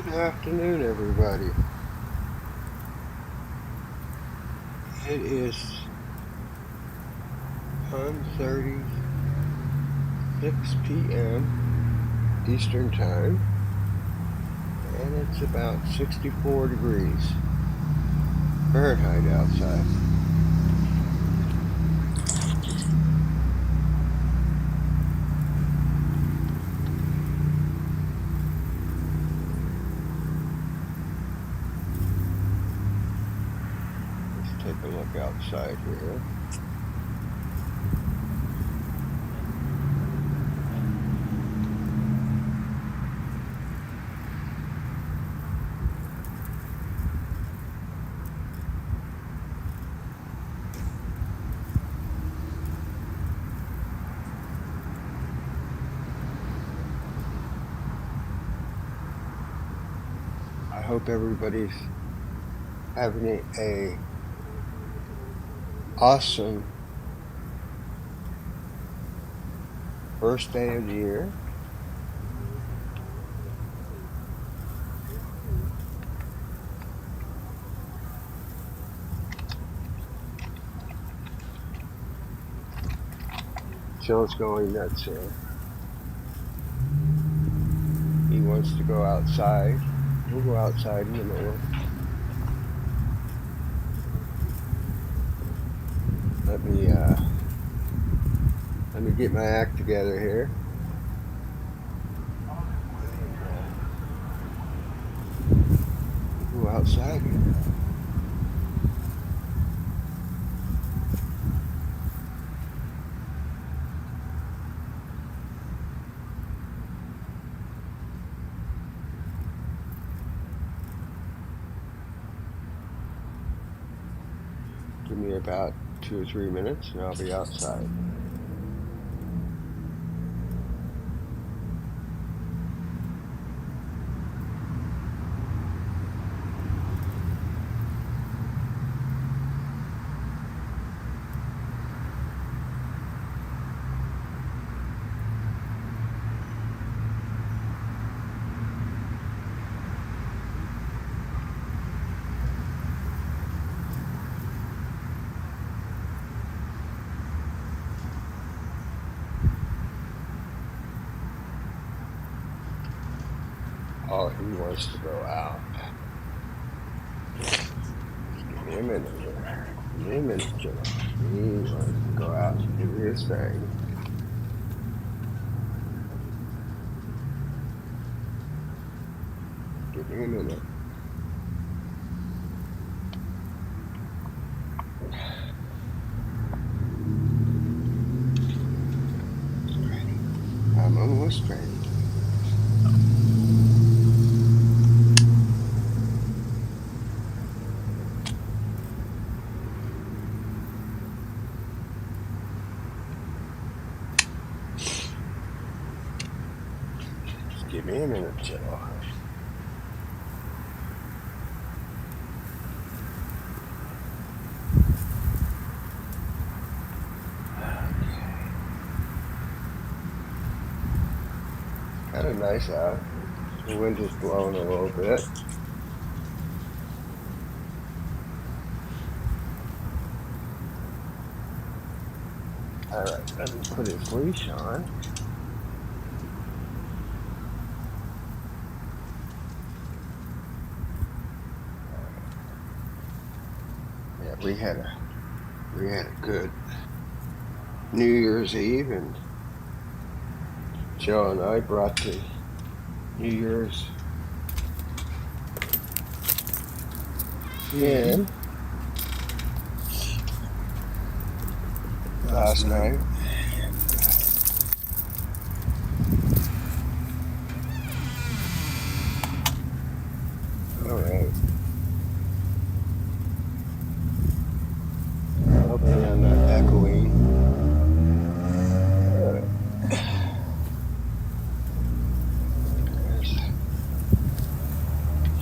Good afternoon, everybody. It is 10:36 p.m. Eastern Time, and it's about 64 degrees Fahrenheit outside. Let's take a look outside here. I hope everybody's having a awesome first day of the year. Joe's going nuts here. He wants to go outside. We'll go outside in a minute. Let me get my act together here. Go outside. Give me about 2 or 3 minutes and I'll be outside. Oh, he wants to go out. Give me a minute here. Give me a minute, Joe. He wants to go out and do his thing. Give me a minute. I'm almost ready. Give me a minute, Joe. Kind of nice out. The wind is blowing a little bit. Alright, let me put his leash on. Yeah, we had a good New Year's Eve, and Joe and I brought the New Year's in last night. All right. Hopefully I'm not echoing.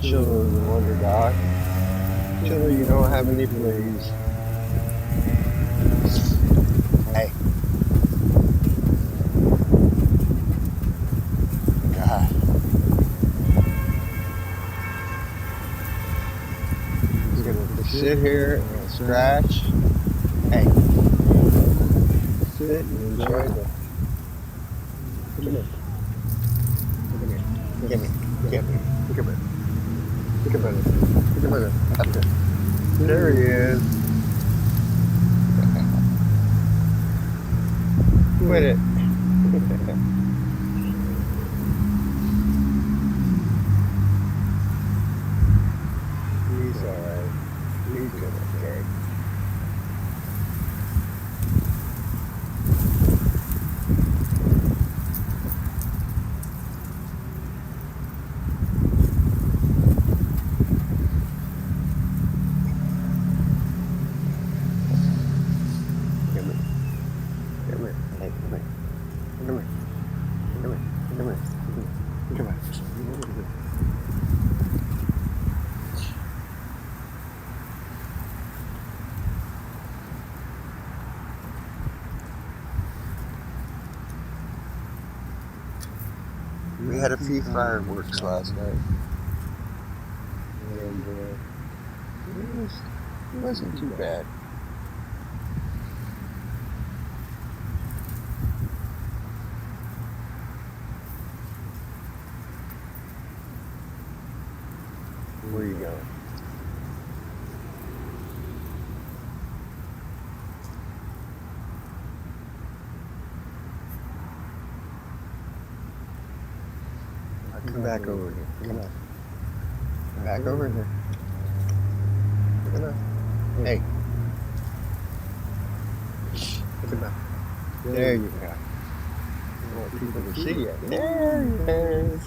Chiller the wonder dog. Chiller, you don't have any fleas. Hey. God. sit here and scratch. Hey, sit and enjoy the. Come here. Come here. Give me. Give me. Come here. Come here. Come here. Up there. There he is. Quit it. He's alright. He's doing okay. Come here. Come here. Hey, come here. Come here. Come here. Come here. Come here. We had a few fireworks last night, and it wasn't too bad. Where are you going? Come back over here. Come on. Back over here. Come on. Hey. Come on. There you go. I want people to see you. There he is.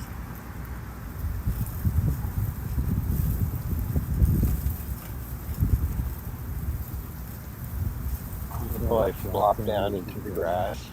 Oh, I flopped down into the grass.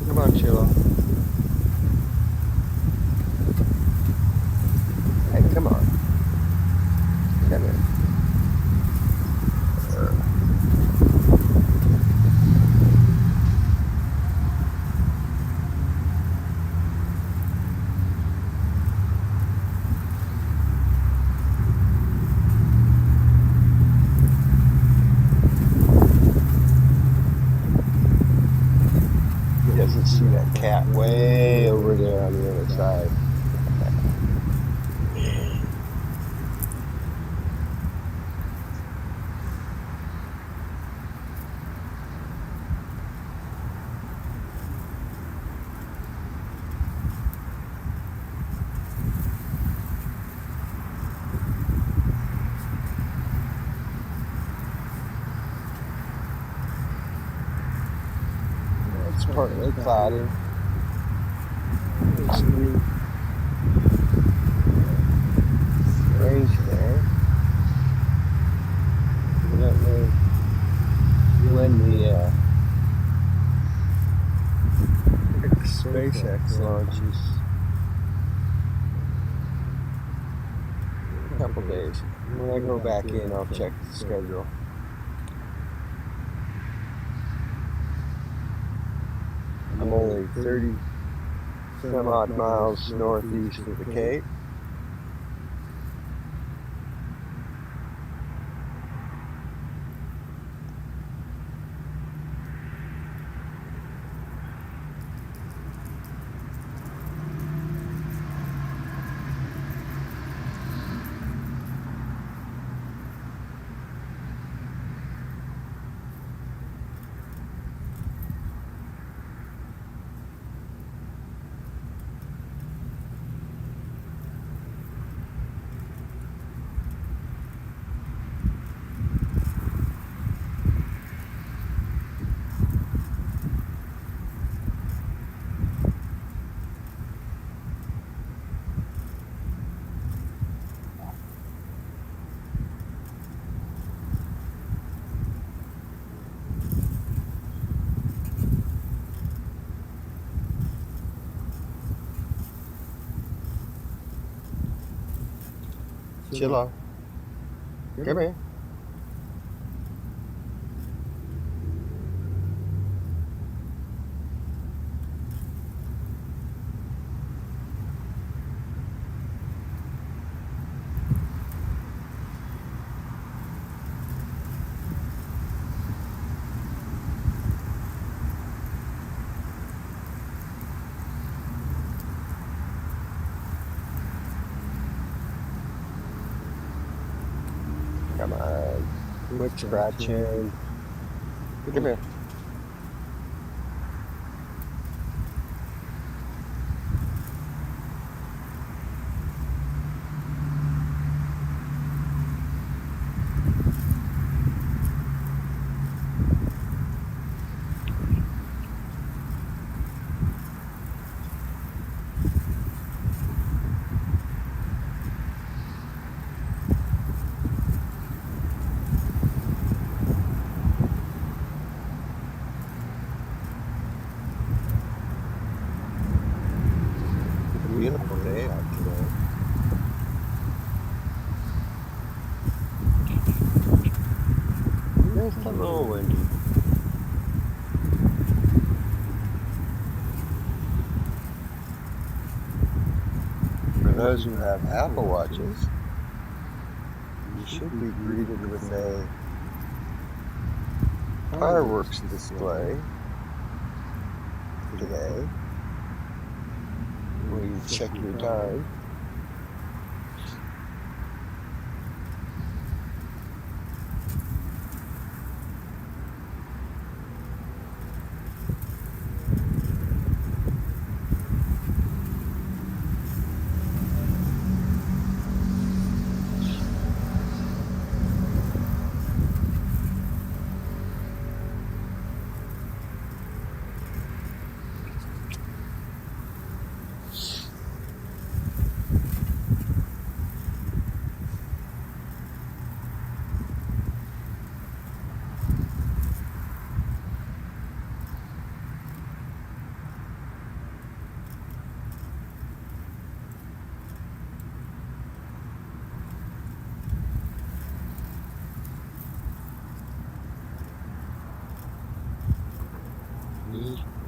Come on, Chilla. Hey, come on. Come here. He doesn't see that cat way over there on the other side. It's partly cloudy. Range there. We don't know when the SpaceX launches. A couple days. When I go back in, I'll check the schedule. I'm only 30 some odd miles northeast of the Cape. Chill out. Come here. Come on. Quit scratching. Come here. Beautiful day out today. Just a little windy. For those who have Apple Watches, you should be greeted with a fireworks display today. When you check your time.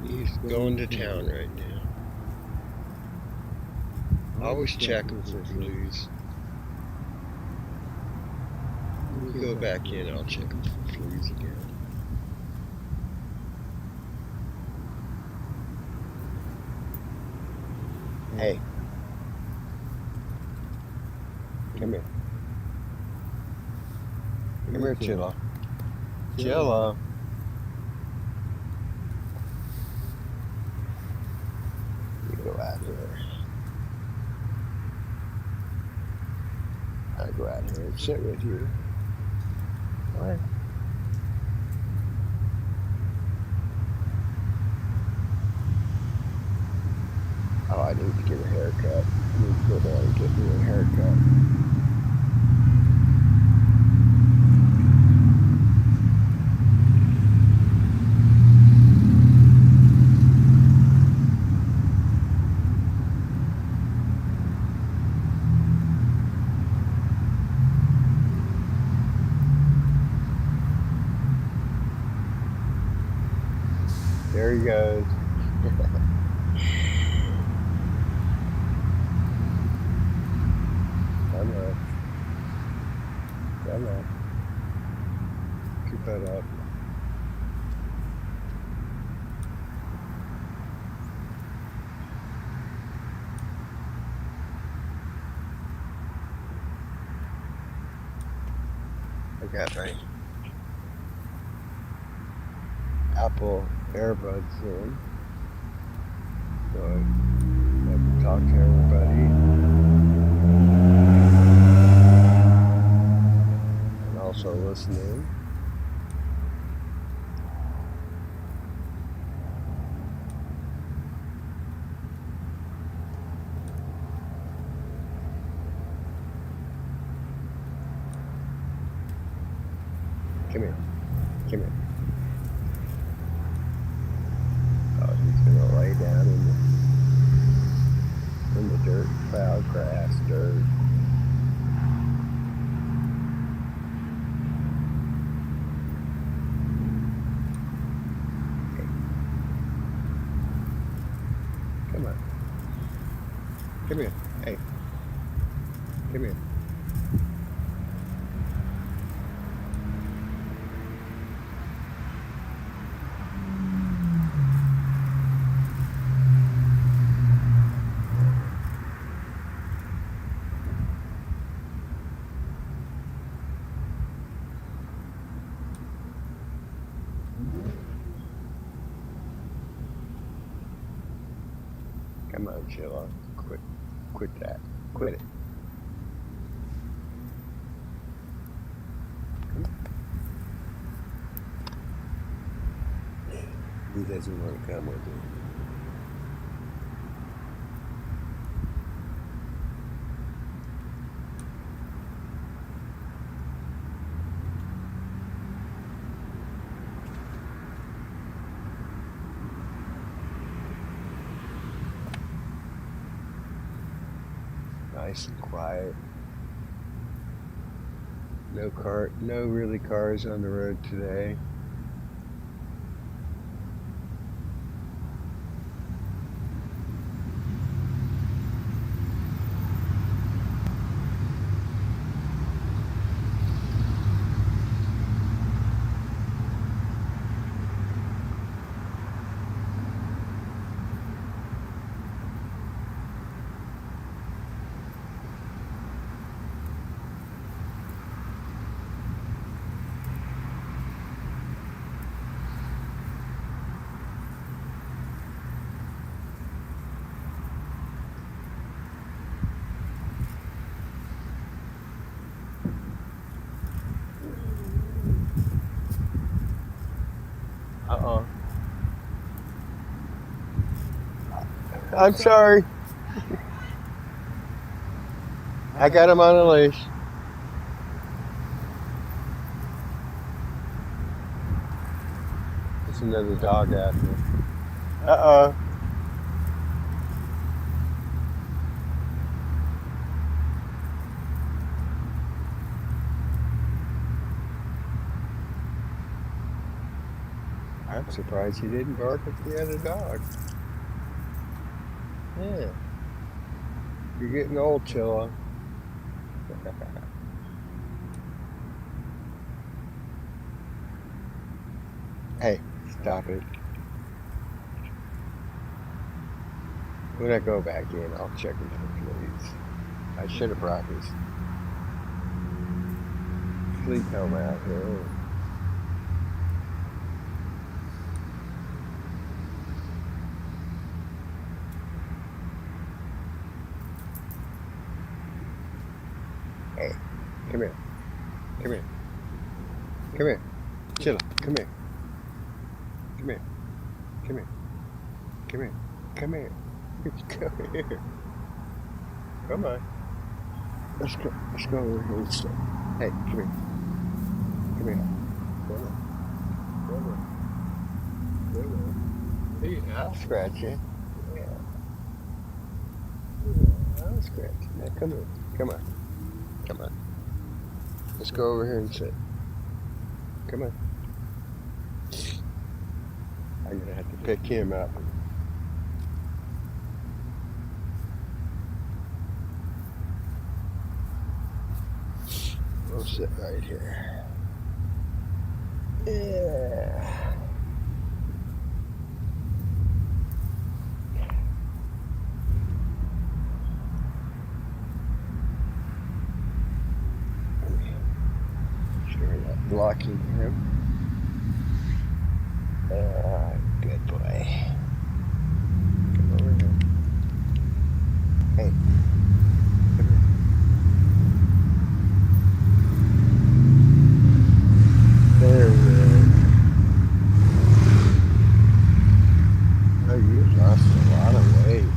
He's going to town right now. Always checking for fleas. When we go back in, I'll check him for fleas again. Hey. Come here. Come here, Chilla. Chilla. Go out here. I go out here and sit with you. What? Oh, I need to get a haircut. I need to go down and get me a haircut. There he goes. Come on. Come on. Keep that up. I got my Apple earbuds in, so I can talk to everybody and also listening. Come here. Come here. Oh, he's gonna lay down in the dirt, foul grass, dirt. Come here. Hey, come here. Come on, Sheila. Quit that. Quit it. Come on. He doesn't want to come with you. Nice and quiet. No really cars on the road today. Uh-oh. I'm sorry. I got him on a leash. There's another dog out here. Uh-oh. I'm surprised he didn't bark at the other dog. Yeah. You're getting old, Chilla. Hey, stop it. When I go back in, I'll check him for fleas. I should have brought his flea comb out here. Hey, come here. Come here. Come here. Chilla, come here. Come here. Come here. Come here. Come here. Come here. Come on. Let's go. Let's go over here and sit. Hey, come here. Come here. Come on. Come on. Come on. Hey, I'll scratch you. Yeah. Yeah, I'll scratch you. Now come here. Come on. Come on. Let's go over here and sit. Come on. I'm gonna have to pick him up. We'll sit right here. Yeah. Sure, not blocking him. Good boy. Come over here. Hey. Come here. There he is. Oh, you lost a lot of weight.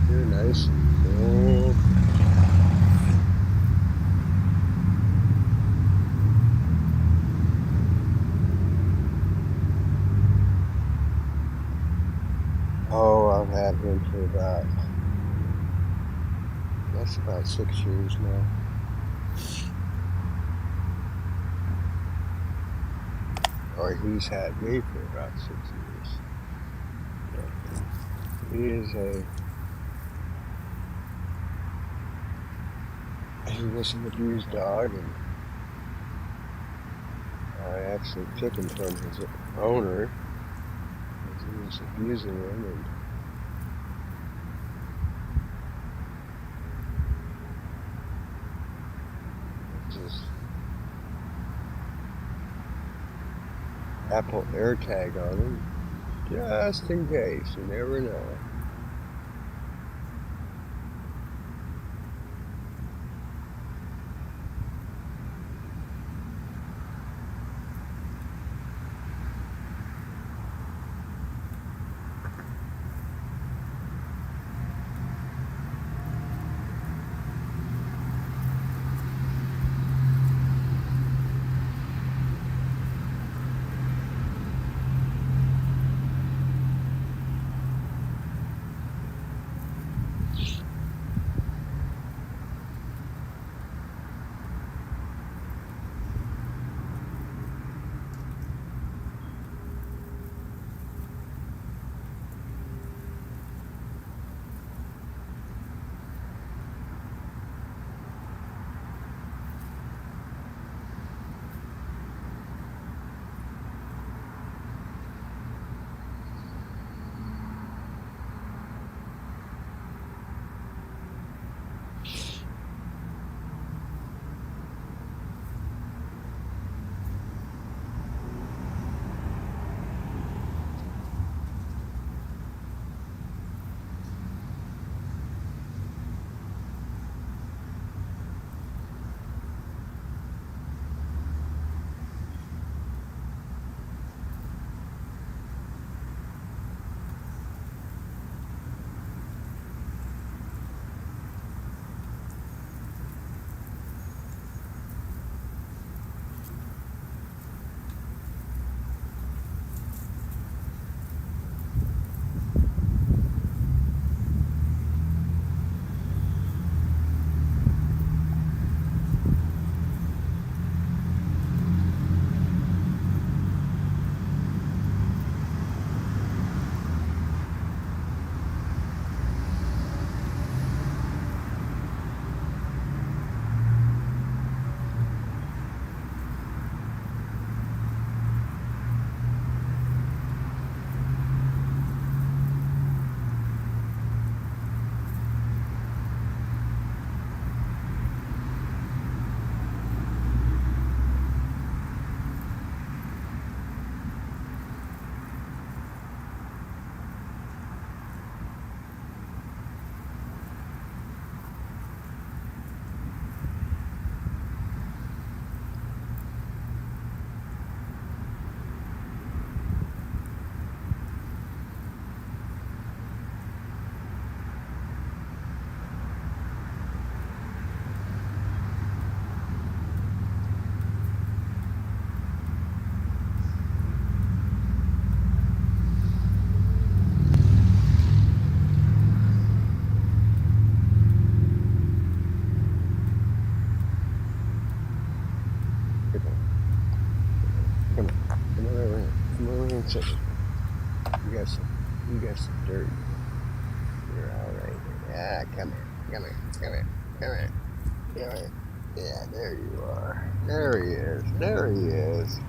You're nice and cool. Oh, I've had him for that's about 6 years now. Or he's had me for about 6 years. He is a he was an abused dog, and I actually took him from his owner because he was abusing him, and just Apple AirTag on him, just in case. You never know. Come on, come over here. Come over here and sit. You got some dirt. You're all right. Yeah, come here, come here, come here, come here, come here. Yeah, there you are. There he is. There he is.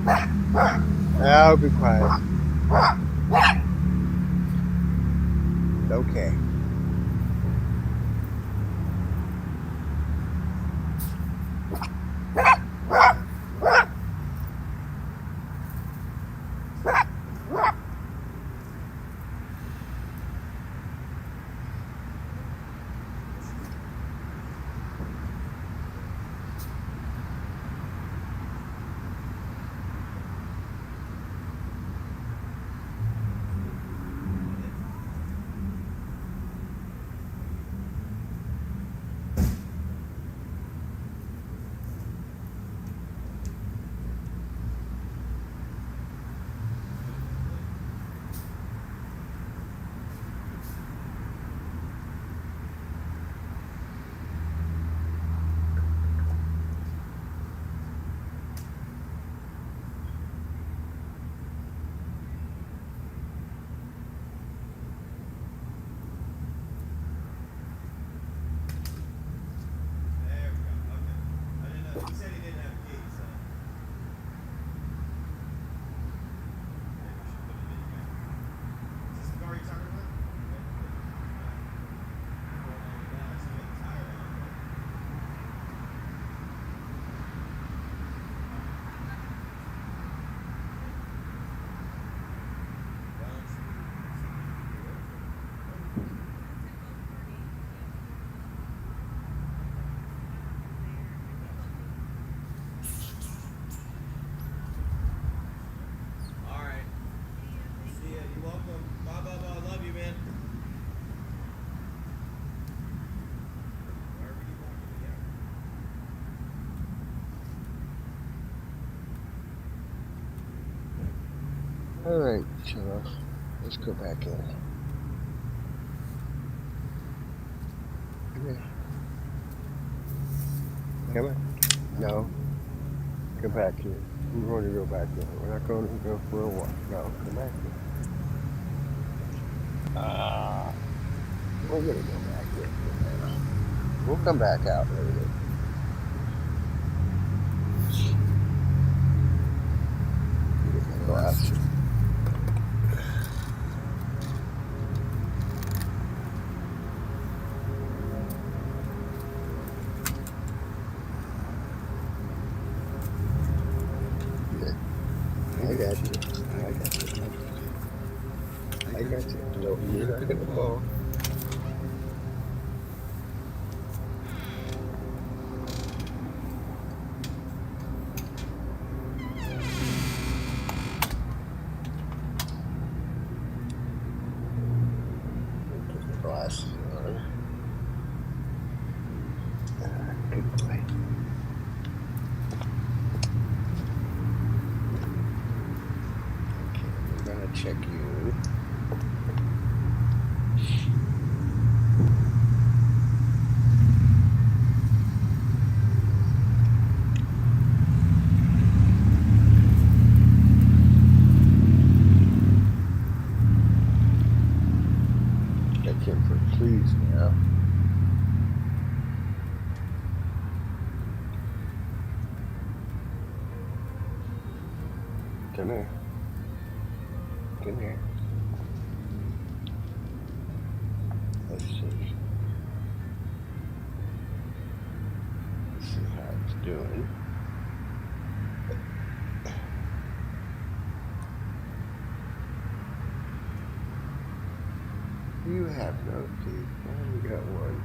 I'll be quiet. Okay. Alright, so let's go back in. Come here. Come on. No. Go back here. We're going to go back in. We're not going to go for a walk. No, come back here. We're going to go back in. We'll come back out later. Get my glasses. I got you. I got you. No, you're not going to fall. Put my glasses on. Good boy. Okay, we're going to check you. Check him for fleas now. Come here. Come here. Let's see. Let's see how it's doing. You have no teeth. Oh, you got one.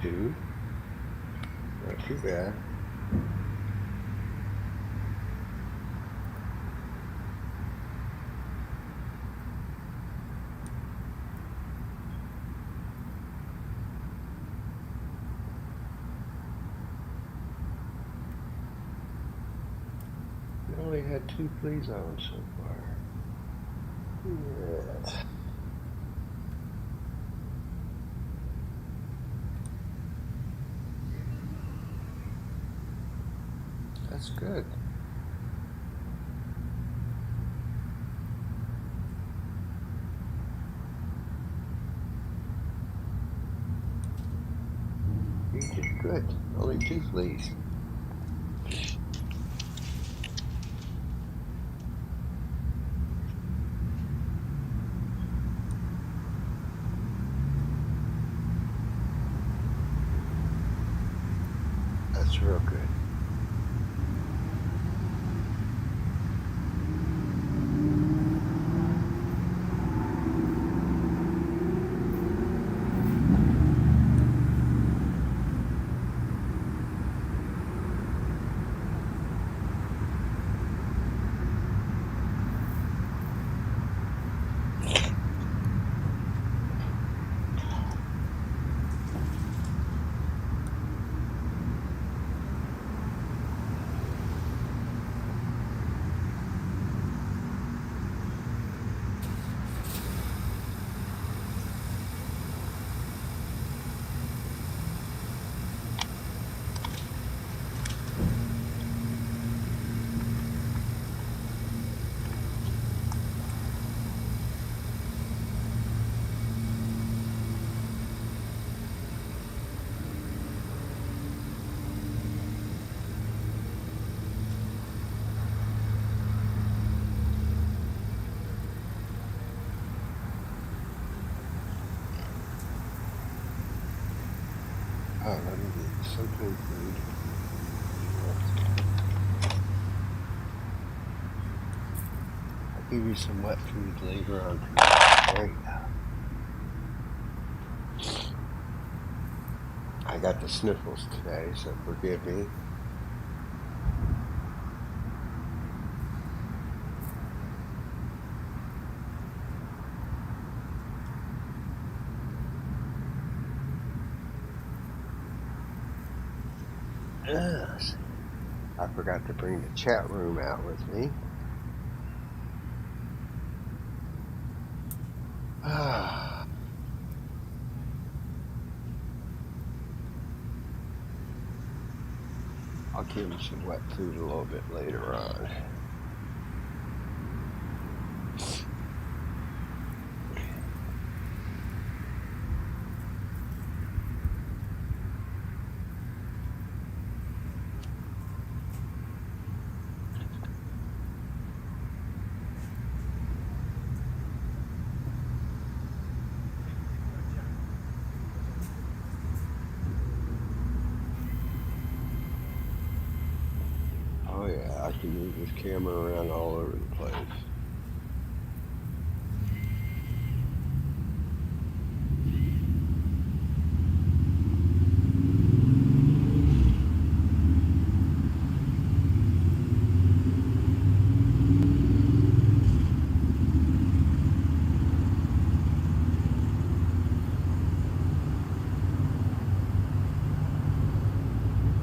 Two. Not too bad. We only had 2 fleas on so far. Yeah. That's good. good. Only 2 fleas. That's real good. Oh, let me get some food. I'll give you some wet food later on. There you go. I got the sniffles today, so forgive me. Yes. I forgot to bring the chat room out with me. I'll give you some wet food a little bit later on. Oh yeah, I can move this camera around all over the place.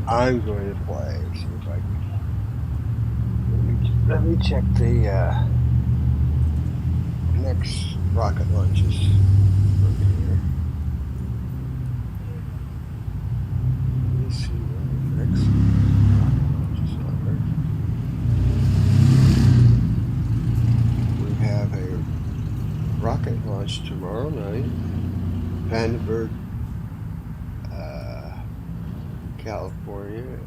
I'm going to play. See if I can. Let me check the next rocket launches from here. Let me see when the next rocket launches are. We have a rocket launch tomorrow night, Vandenberg, California,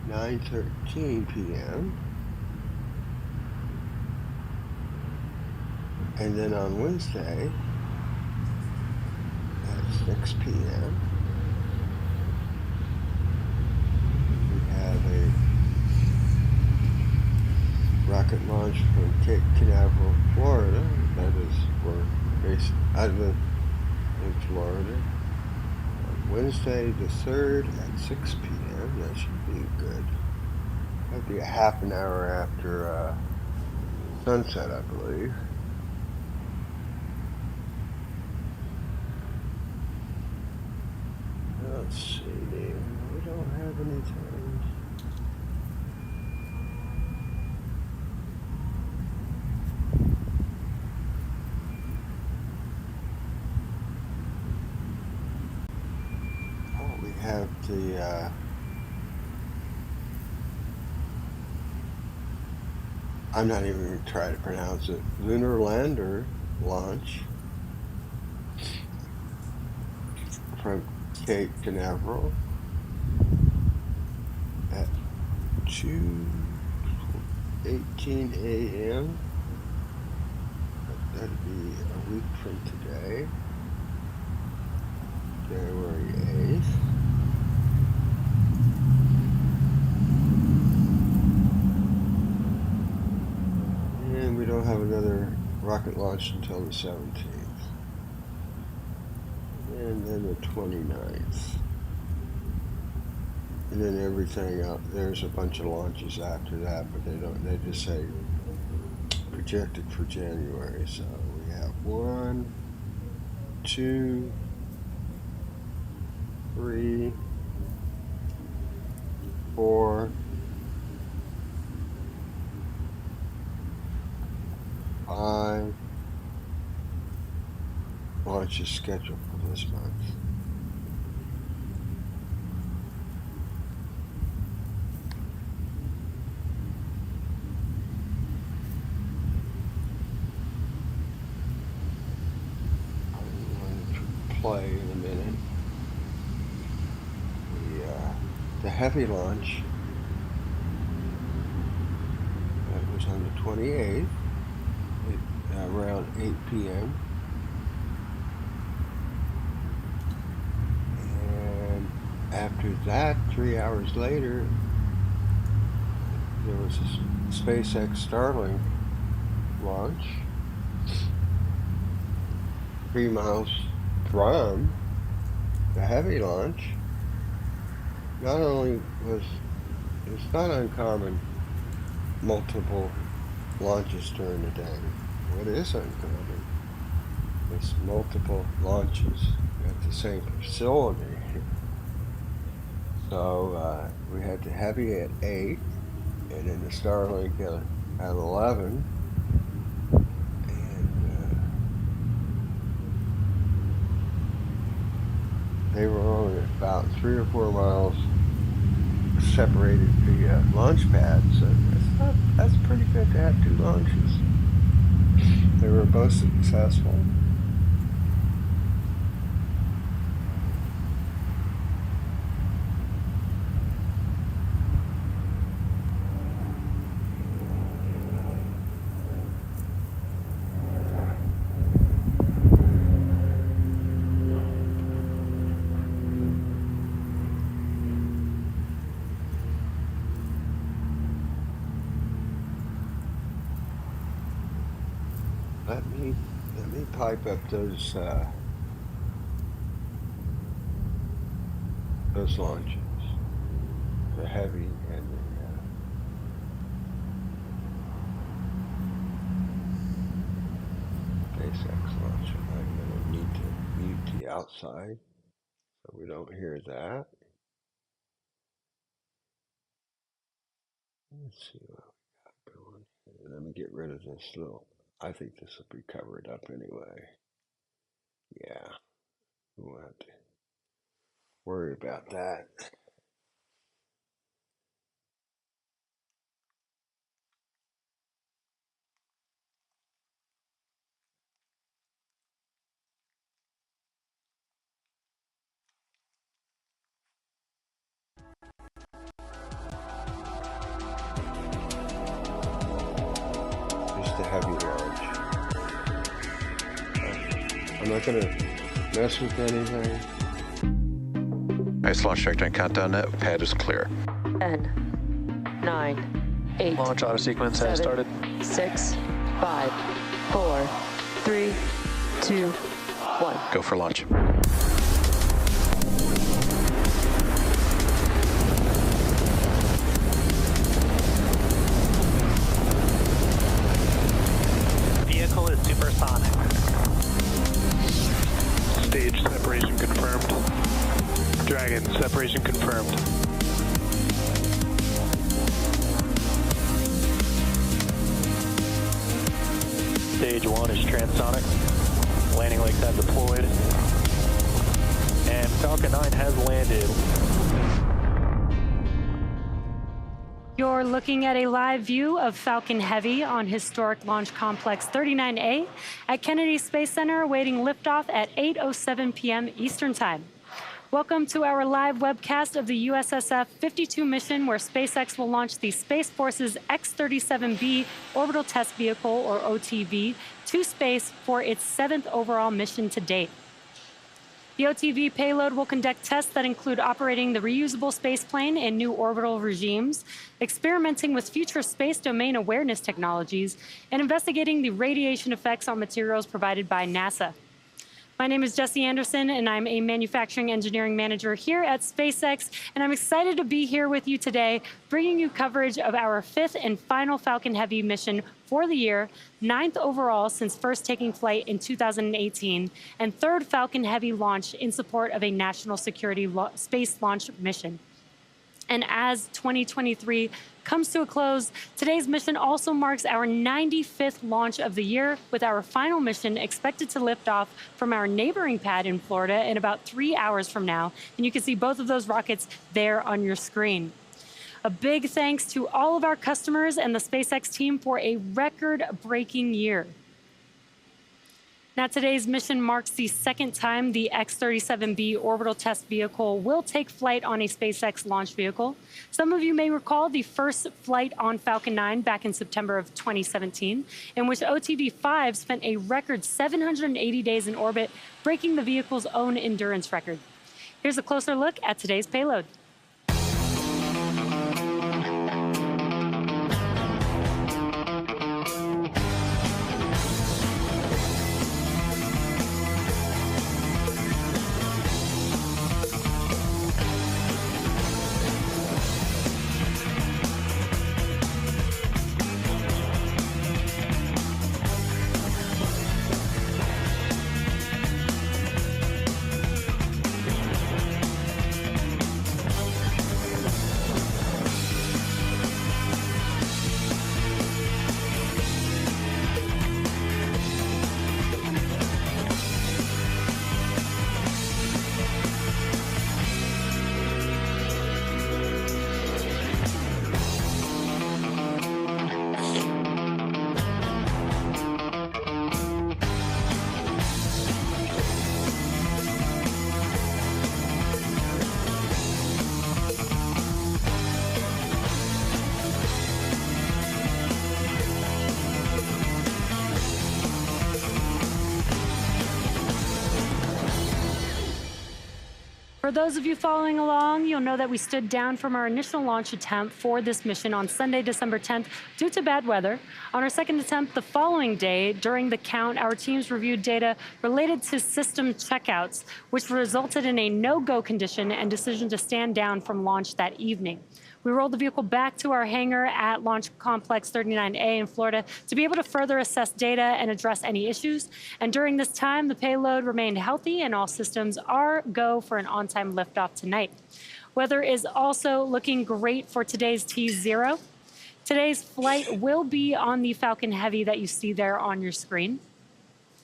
9:13 p.m. And then on Wednesday at 6 p.m. we have a rocket launch from Cape Canaveral, Florida. That is where I live in Florida. Wednesday the 3rd at 6 p.m. That should be good. That'll be a half an hour after sunset, I believe. Let's see. We don't have anything. Oh, we have the I'm not even going to try to pronounce it. Lunar lander launch from Cape Canaveral at 2:18 a.m. That'd be a week from today, January 8th. And we don't have another rocket launch until the 17th. And then the 29th. And then everything else, there's a bunch of launches after that, but they just say projected for January. So we have 1, 2, 3, 4, 5 launches scheduled for this month. Play in a minute. The heavy launch that was on the 28th around 8 p.m. And after that, 3 hours later, there was a SpaceX Starlink launch 3 miles from the heavy launch. Not only was it's not uncommon multiple launches during the day. What is uncommon is multiple launches at the same facility. So we had the heavy at 8, and then the Starlink at 11. They were only about 3 or 4 miles separated the launch pads, so that's pretty good to have 2 launches. They were both successful. Let me pipe up those launches, the heavy and the SpaceX launch. I'm going to need to mute the outside so we don't hear that. Let's see what we got going here. Let me get rid of this little. I think this will be covered up anyway. Yeah, we won't have to worry about that. Just a heavy launch. I'm not going to mess with anything. Nice launch trajectory countdown. Pad is clear. 10, 9, 8. Launch auto sequence has started. 6, 5, 4, 3, 2, 1. Go for launch. Vehicle is supersonic. Stage separation confirmed. Dragon separation confirmed. Stage 1 is transonic. Landing legs have deployed. And Falcon 9 has landed. You're looking at a live view of Falcon Heavy on historic Launch Complex 39A at Kennedy Space Center, awaiting liftoff at 8:07 p.m. Eastern Time. Welcome to our live webcast of the USSF 52 mission, where SpaceX will launch the Space Force's X-37B Orbital Test Vehicle, or OTV, to space for its 7th overall mission to date. The OTV payload will conduct tests that include operating the reusable spaceplane in new orbital regimes, experimenting with future space domain awareness technologies, and investigating the radiation effects on materials provided by NASA. My name is Jesse Anderson, and I'm a manufacturing engineering manager here at SpaceX, and I'm excited to be here with you today, bringing you coverage of our 5th and final Falcon Heavy mission for the year, 9th overall since first taking flight in 2018, and 3rd Falcon Heavy launch in support of a national security space launch mission. And as 2023 comes to a close, today's mission also marks our 95th launch of the year, with our final mission expected to lift off from our neighboring pad in Florida in about 3 hours from now. And you can see both of those rockets there on your screen. A big thanks to all of our customers and the SpaceX team for a record-breaking year. Now, today's mission marks the 2nd time the X-37B orbital test vehicle will take flight on a SpaceX launch vehicle. Some of you may recall the first flight on Falcon 9 back in September of 2017, in which OTV-5 spent a record 780 days in orbit, breaking the vehicle's own endurance record. Here's a closer look at today's payload. For those of you following along, you'll know that we stood down from our initial launch attempt for this mission on Sunday, December 10th, due to bad weather. On our second attempt the following day, during the count, our teams reviewed data related to system checkouts, which resulted in a no-go condition and decision to stand down from launch that evening. We rolled the vehicle back to our hangar at Launch Complex 39A in Florida to be able to further assess data and address any issues. And during this time, the payload remained healthy and all systems are go for an on-time liftoff tonight. Weather is also looking great for today's T0. Today's flight will be on the Falcon Heavy that you see there on your screen.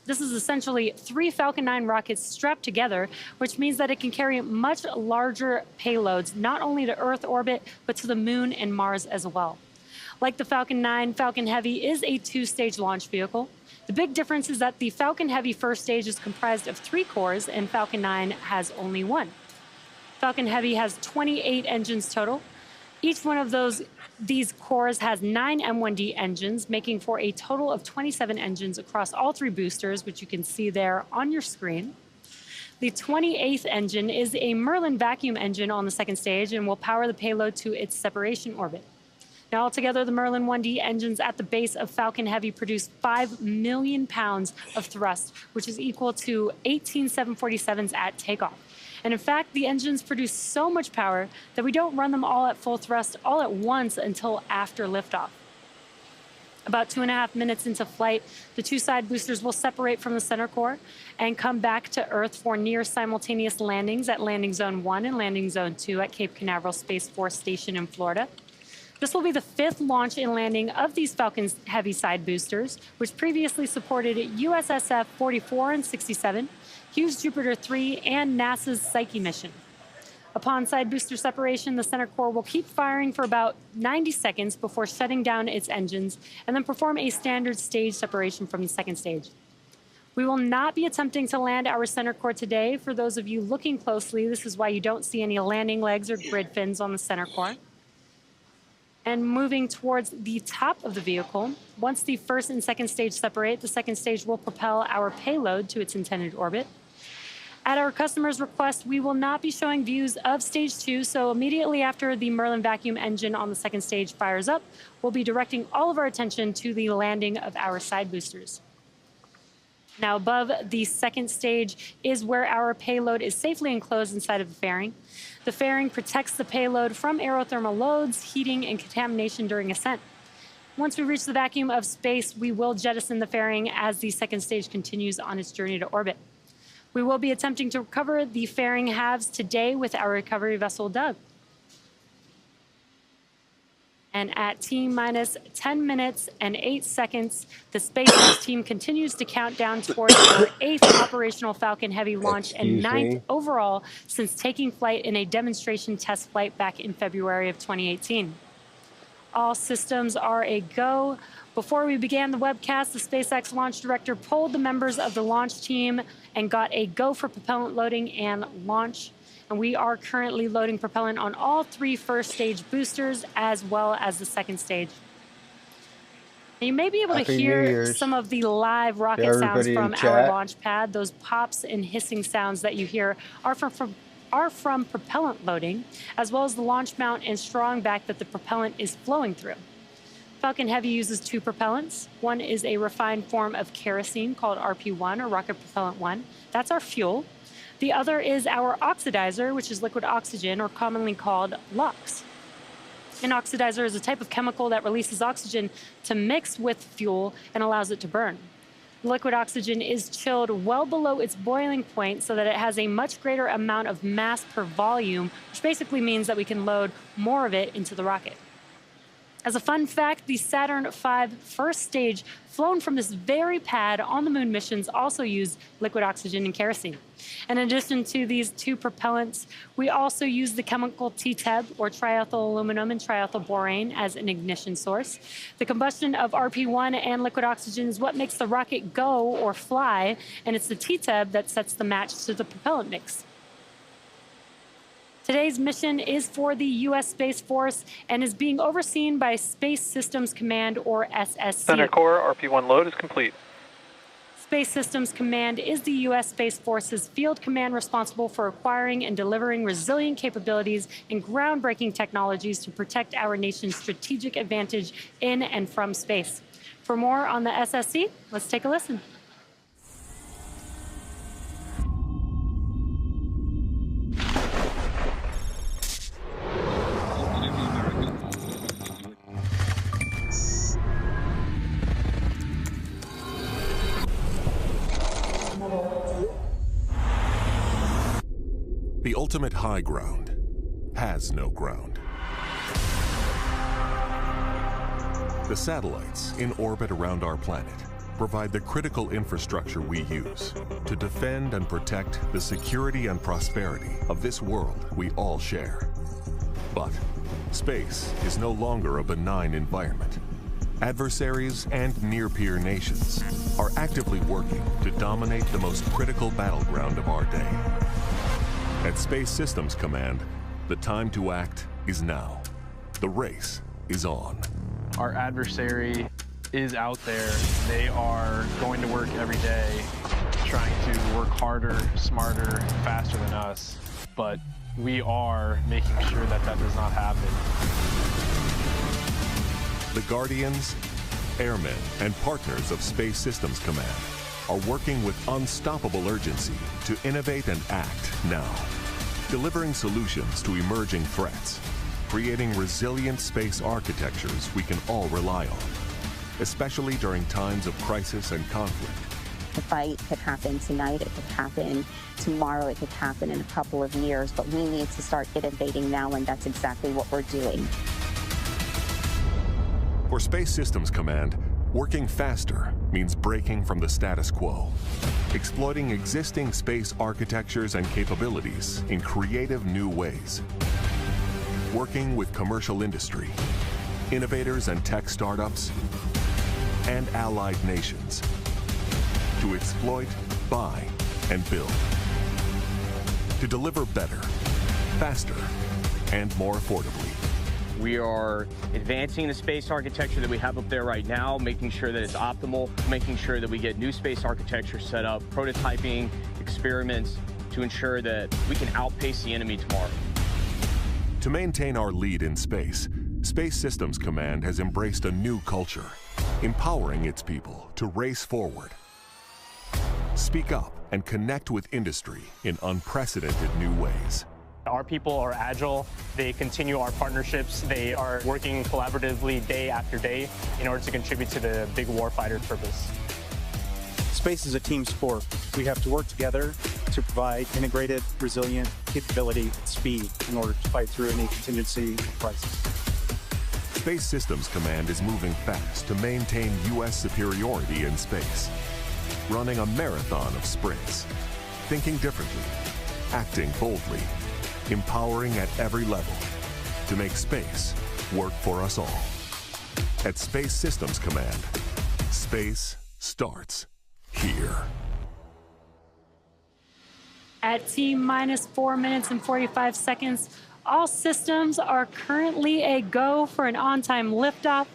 This is essentially 3 Falcon 9 rockets strapped together, which means that it can carry much larger payloads, not only to Earth orbit, but to the Moon and Mars as well. Like the Falcon 9, Falcon Heavy is a 2-stage launch vehicle. The big difference is that the Falcon Heavy first stage is comprised of 3 cores, and Falcon 9 has only 1. Falcon Heavy has 28 engines total. Each one of these cores has 9 M1D engines, making for a total of 27 engines across all 3 boosters, which you can see there on your screen. The 28th engine is a Merlin vacuum engine on the second stage and will power the payload to its separation orbit. Now, altogether, the Merlin 1D engines at the base of Falcon Heavy produce 5 million pounds of thrust, which is equal to 18 747s at takeoff. And in fact, the engines produce so much power that we don't run them all at full thrust all at once until after liftoff. About 2.5 minutes into flight, the 2 side boosters will separate from the center core and come back to Earth for near simultaneous landings at Landing Zone 1 and Landing Zone 2 at Cape Canaveral Space Force Station in Florida. This will be the 5th launch and landing of these Falcon Heavy side boosters, which previously supported USSF 44 and 67, Hughes Jupiter 3, and NASA's Psyche mission. Upon side booster separation, the center core will keep firing for about 90 seconds before shutting down its engines and then perform a standard stage separation from the second stage. We will not be attempting to land our center core today. For those of you looking closely, this is why you don't see any landing legs or grid fins on the center core. And moving towards the top of the vehicle, once the first and second stage separate, the second stage will propel our payload to its intended orbit. At our customer's request, we will not be showing views of stage 2, so immediately after the Merlin vacuum engine on the second stage fires up, we'll be directing all of our attention to the landing of our side boosters. Now, above the second stage is where our payload is safely enclosed inside of the fairing. The fairing protects the payload from aerothermal loads, heating, and contamination during ascent. Once we reach the vacuum of space, we will jettison the fairing as the second stage continues on its journey to orbit. We will be attempting to recover the fairing halves today with our recovery vessel, Doug. And at T-minus 10 minutes and 8 seconds, the SpaceX team continues to count down towards our 8th operational Falcon Heavy launch and 9th overall since taking flight in a demonstration test flight back in February of 2018. All systems are a go. Before we began the webcast, the SpaceX launch director polled the members of the launch team and got a go for propellant loading and launch. And we are currently loading propellant on all 3 first stage boosters as well as the second stage. And you may be able to hear some of the live rocket sounds from our launch pad. Those pops and hissing sounds that you hear are from propellant loading, as well as the launch mount and strong back that the propellant is flowing through. Falcon Heavy uses 2 propellants. One is a refined form of kerosene called RP1, or Rocket Propellant 1. That's our fuel. The other is our oxidizer, which is liquid oxygen, or commonly called LOX. An oxidizer is a type of chemical that releases oxygen to mix with fuel and allows it to burn. Liquid oxygen is chilled well below its boiling point so that it has a much greater amount of mass per volume, which basically means that we can load more of it into the rocket. As a fun fact, the Saturn V first stage flown from this very pad on the moon missions also used liquid oxygen and kerosene. In addition to these 2 propellants, we also use the chemical TTEB, or triethyl aluminum and triethyl borane, as an ignition source. The combustion of RP1 and liquid oxygen is what makes the rocket go or fly, and it's the TTEB that sets the match to the propellant mix. Today's mission is for the U.S. Space Force and is being overseen by Space Systems Command, or SSC. Center core RP1 load is complete. Space Systems Command is the U.S. Space Force's field command responsible for acquiring and delivering resilient capabilities and groundbreaking technologies to protect our nation's strategic advantage in and from space. For more on the SSC, let's take a listen. The ultimate high ground has no ground. The satellites in orbit around our planet provide the critical infrastructure we use to defend and protect the security and prosperity of this world we all share. But space is no longer a benign environment. Adversaries and near-peer nations are actively working to dominate the most critical battleground of our day. At Space Systems Command, the time to act is now. The race is on. Our adversary is out there. They are going to work every day, trying to work harder, smarter, faster than us. But we are making sure that that does not happen. The Guardians, airmen, and partners of Space Systems Command are working with unstoppable urgency to innovate and act now, delivering solutions to emerging threats, creating resilient space architectures we can all rely on, especially during times of crisis and conflict. The fight could happen tonight, it could happen tomorrow, it could happen in a couple of years, but we need to start innovating now, and that's exactly what we're doing. For Space Systems Command, working faster means breaking from the status quo, exploiting existing space architectures and capabilities in creative new ways, working with commercial industry, innovators and tech startups, and allied nations to to exploit, buy, and build. To deliver better, faster, and more affordably. We are advancing the space architecture that we have up there right now, making sure that it's optimal, making sure that we get new space architecture set up, prototyping, experiments, to ensure that we can outpace the enemy tomorrow. To maintain our lead in space, Space Systems Command has embraced a new culture, empowering its people to race forward. Speak up and connect with industry in unprecedented new ways. Our people are agile, they continue our partnerships, they are working collaboratively day after day in order to contribute to the big warfighter purpose. Space is a team sport. We have to work together to provide integrated, resilient capability and speed in order to fight through any contingency crisis. Space Systems Command is moving fast to maintain U.S. superiority in space, running a marathon of sprints, thinking differently, acting boldly, empowering at every level to make space work for us all. At Space Systems Command, space starts here. At T-minus 4 minutes and 45 seconds, all systems are currently a go for an on-time liftoff.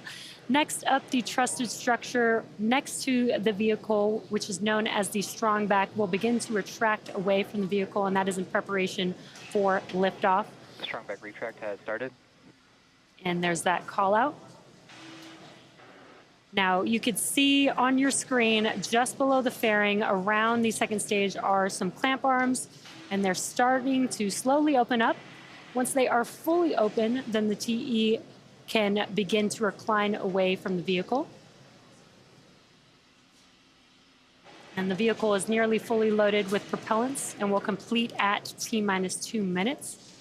Next up, the trusted structure next to the vehicle, which is known as the strong back, will begin to retract away from the vehicle, and that is in preparation for liftoff. The strong back retract has started. And there's that call out. Now, you could see on your screen, just below the fairing, around the second stage are some clamp arms, and they're starting to slowly open up. Once they are fully open, then the TE can begin to recline away from the vehicle. And the vehicle is nearly fully loaded with propellants and will complete at T-minus 2 minutes.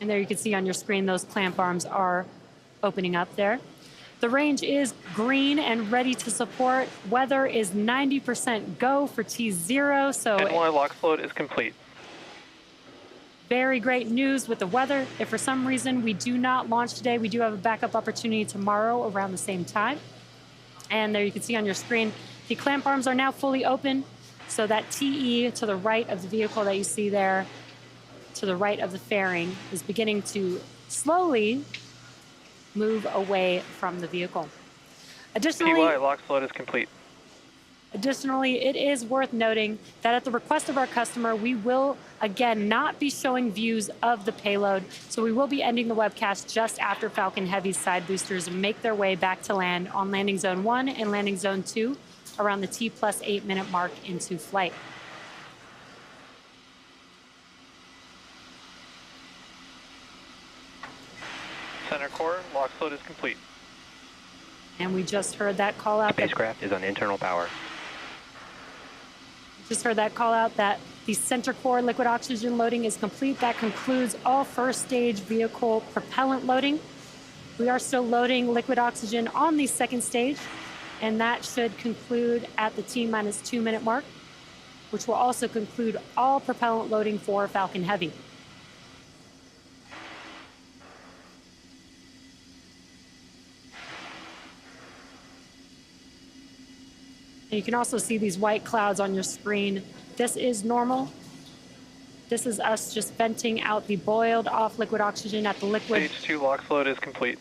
And there you can see on your screen, those clamp arms are opening up there. The range is green and ready to support. Weather is 90% go for T0, so... N1 lock float is complete. Very great news with the weather. If for some reason we do not launch today, we do have a backup opportunity tomorrow around the same time. And there you can see on your screen, the clamp arms are now fully open. So that TE to the right of the vehicle that you see there, to the right of the fairing, is beginning to slowly move away from the vehicle. Additionally, PY lock float is complete. Additionally, it is worth noting that at the request of our customer, we will, again, not be showing views of the payload. So we will be ending the webcast just after Falcon Heavy's side boosters make their way back to land on Landing Zone 1 and Landing Zone 2 around the T+8 minute mark into flight. Center core lock float is complete. And we just heard that call out. Spacecraft is on internal power. Just heard that call out that the center core liquid oxygen loading is complete. That concludes all first stage vehicle propellant loading. We are still loading liquid oxygen on the second stage, and that should conclude at the T-minus 2 minute mark, which will also conclude all propellant loading for Falcon Heavy. And you can also see these white clouds on your screen. This is normal. This is us just venting out the boiled off liquid oxygen at the liquid. Stage 2 lock float is complete.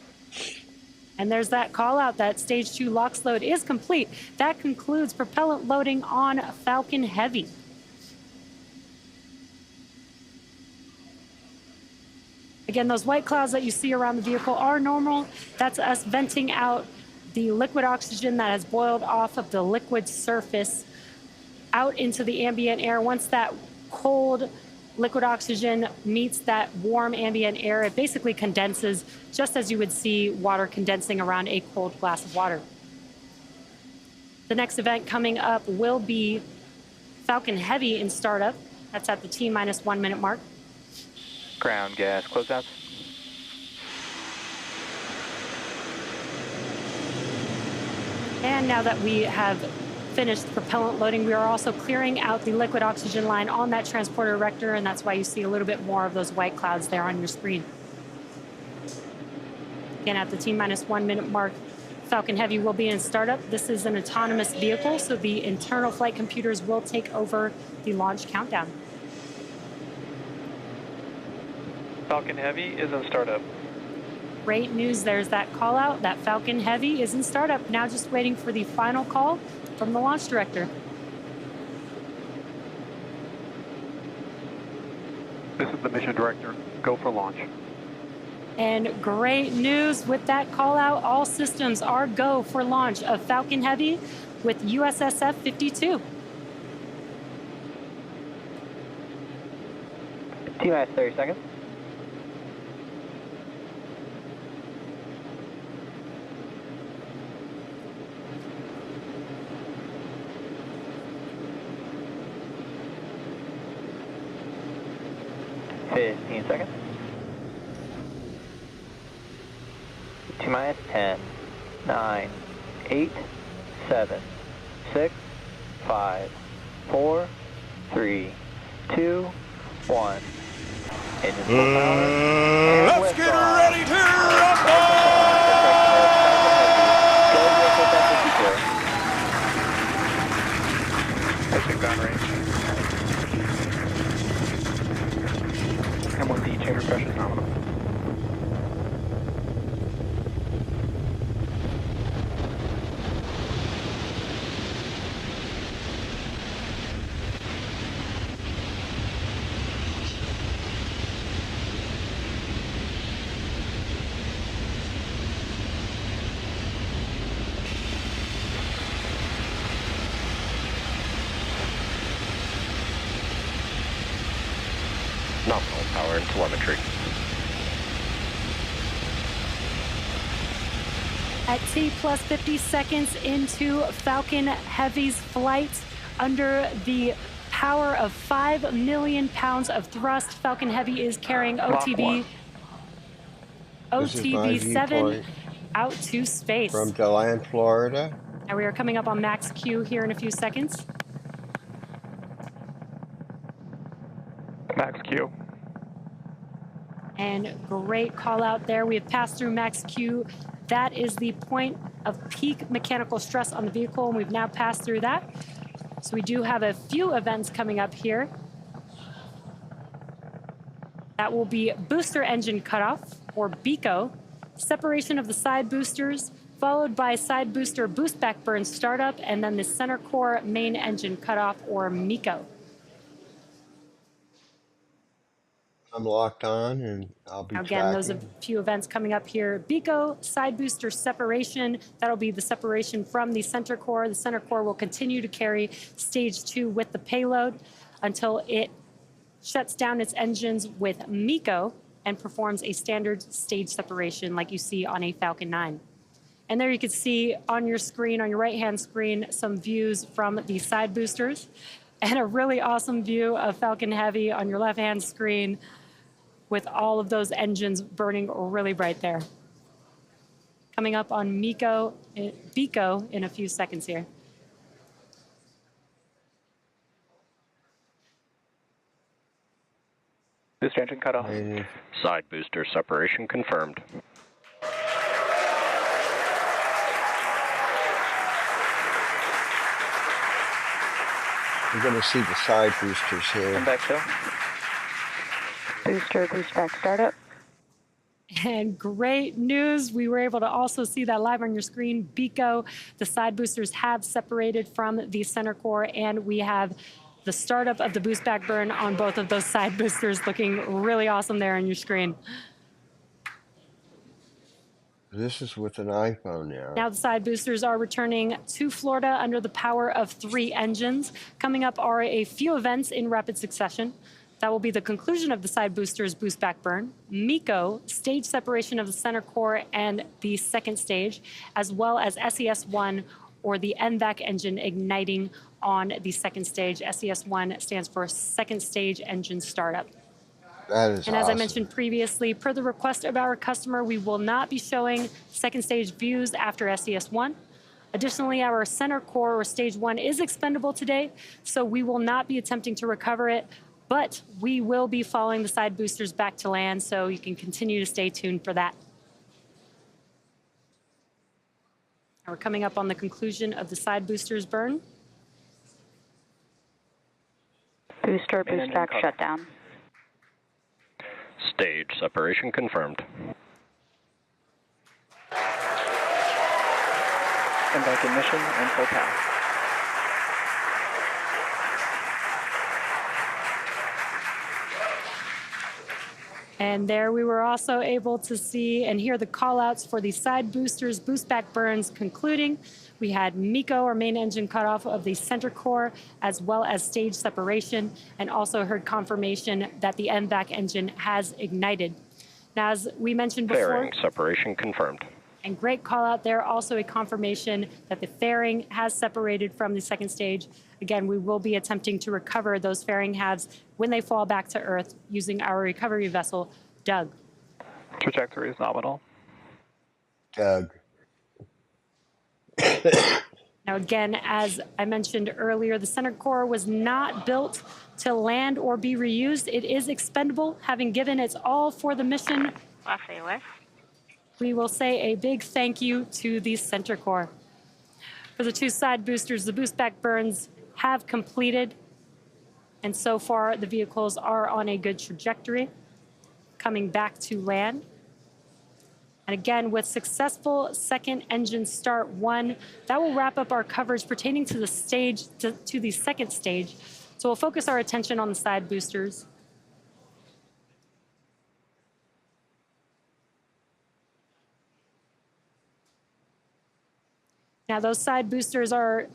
And there's that call out that stage 2 LOX load is complete. That concludes propellant loading on Falcon Heavy. Again, those white clouds that you see around the vehicle are normal. That's us venting out the liquid oxygen that has boiled off of the liquid surface out into the ambient air. Once that cold liquid oxygen meets that warm ambient air, it basically condenses just as you would see water condensing around a cold glass of water. The next event coming up will be Falcon Heavy in startup. That's at the T-minus 1 minute mark. Ground gas closeouts. And now that we have finished propellant loading, we are also clearing out the liquid oxygen line on that transporter erector, and that's why you see a little bit more of those white clouds there on your screen. Again, at the T-minus 1 minute mark, Falcon Heavy will be in startup. This is an autonomous vehicle, so the internal flight computers will take over the launch countdown. Falcon Heavy is in startup. Great news, there's that call out. That Falcon Heavy is in startup. Now just waiting for the final call from the launch director. This is the mission director. Go for launch. And great news with that call out. All systems are go for launch of Falcon Heavy with USSF 52. T-minus 30 seconds. Seconds. T-minus 10, 9, 8, 7, 6, 5, 4, 3, 2, 1. Engine full power. Let's get ready to rumble! Pushing ground range. M1D chamber pressure nominal. Nominal power and telemetry. At T plus 50 seconds into Falcon Heavy's flight, under the power of 5 million pounds of thrust, Falcon Heavy is carrying OTB 7 out to space. From DeLand, Florida. And we are coming up on max Q here in a few seconds. Max Q. And great call out there. We have passed through max Q. That is the point of peak mechanical stress on the vehicle, and we've now passed through that. So we do have a few events coming up here. That will be booster engine cutoff, or BECO, separation of the side boosters, followed by side booster boost back burn startup, and then the center core main engine cutoff, or MECO. I'm locked on, and I'll be Again, those are a few events coming up here. BECO, side booster separation. That'll be the separation from the center core. The center core will continue to carry stage 2 with the payload until it shuts down its engines with MECO and performs a standard stage separation like you see on a Falcon 9. And there you can see on your screen, on your right-hand screen, some views from the side boosters and a really awesome view of Falcon Heavy on your left-hand screen with all of those engines burning really bright there. Coming up on BECO in a few seconds here. Booster engine cutoff. Side booster separation confirmed. You're going to see the side boosters here. Come back, Phil. Booster, boost back startup. And great news, we were able to also see that live on your screen. BECO, the side boosters have separated from the center core, and we have the startup of the boost back burn on both of those side boosters, looking really awesome there on your screen. This is with an iPhone now. Now the side boosters are returning to Florida under the power of 3 engines. Coming up are a few events in rapid succession. That will be the conclusion of the side boosters boost back burn, MECO, stage separation of the center core and the second stage, as well as SES-1, or the NVAC engine igniting on the second stage. SES-1 stands for second stage engine startup. That is And as awesome. I mentioned previously, per the request of our customer, we will not be showing second stage views after SES-1. Additionally, our center core, or stage 1, is expendable today, so we will not be attempting to recover it. But we will be following the side boosters back to land, so you can continue to stay tuned for that. We're coming up on the conclusion of the side boosters burn. Booster, boost back, shutdown. Stage separation confirmed. And back ignition and full power. And there we were also able to see and hear the call outs for the side boosters boost back burns concluding. We had MECO, or main engine cutoff of the center core, as well as stage separation, and also heard confirmation that the MVAC engine has ignited. Now, as we mentioned before, Fairing separation confirmed. and great call out there, also a confirmation that the fairing has separated from the second stage. Again, we will be attempting to recover those fairing halves when they fall back to Earth using our recovery vessel, Doug. Trajectory is nominal. Doug. Now, again, as I mentioned earlier, the center core was not built to land or be reused. It is expendable, having given its all for the mission. We will say a big thank you to the center core. For the two side boosters, the boost back burns have completed, and so far the vehicles are on a good trajectory, coming back to land. And again, with successful second engine start 1, that will wrap up our coverage pertaining to the stage, to the second stage. So we'll focus our attention on the side boosters. Now, those side boosters are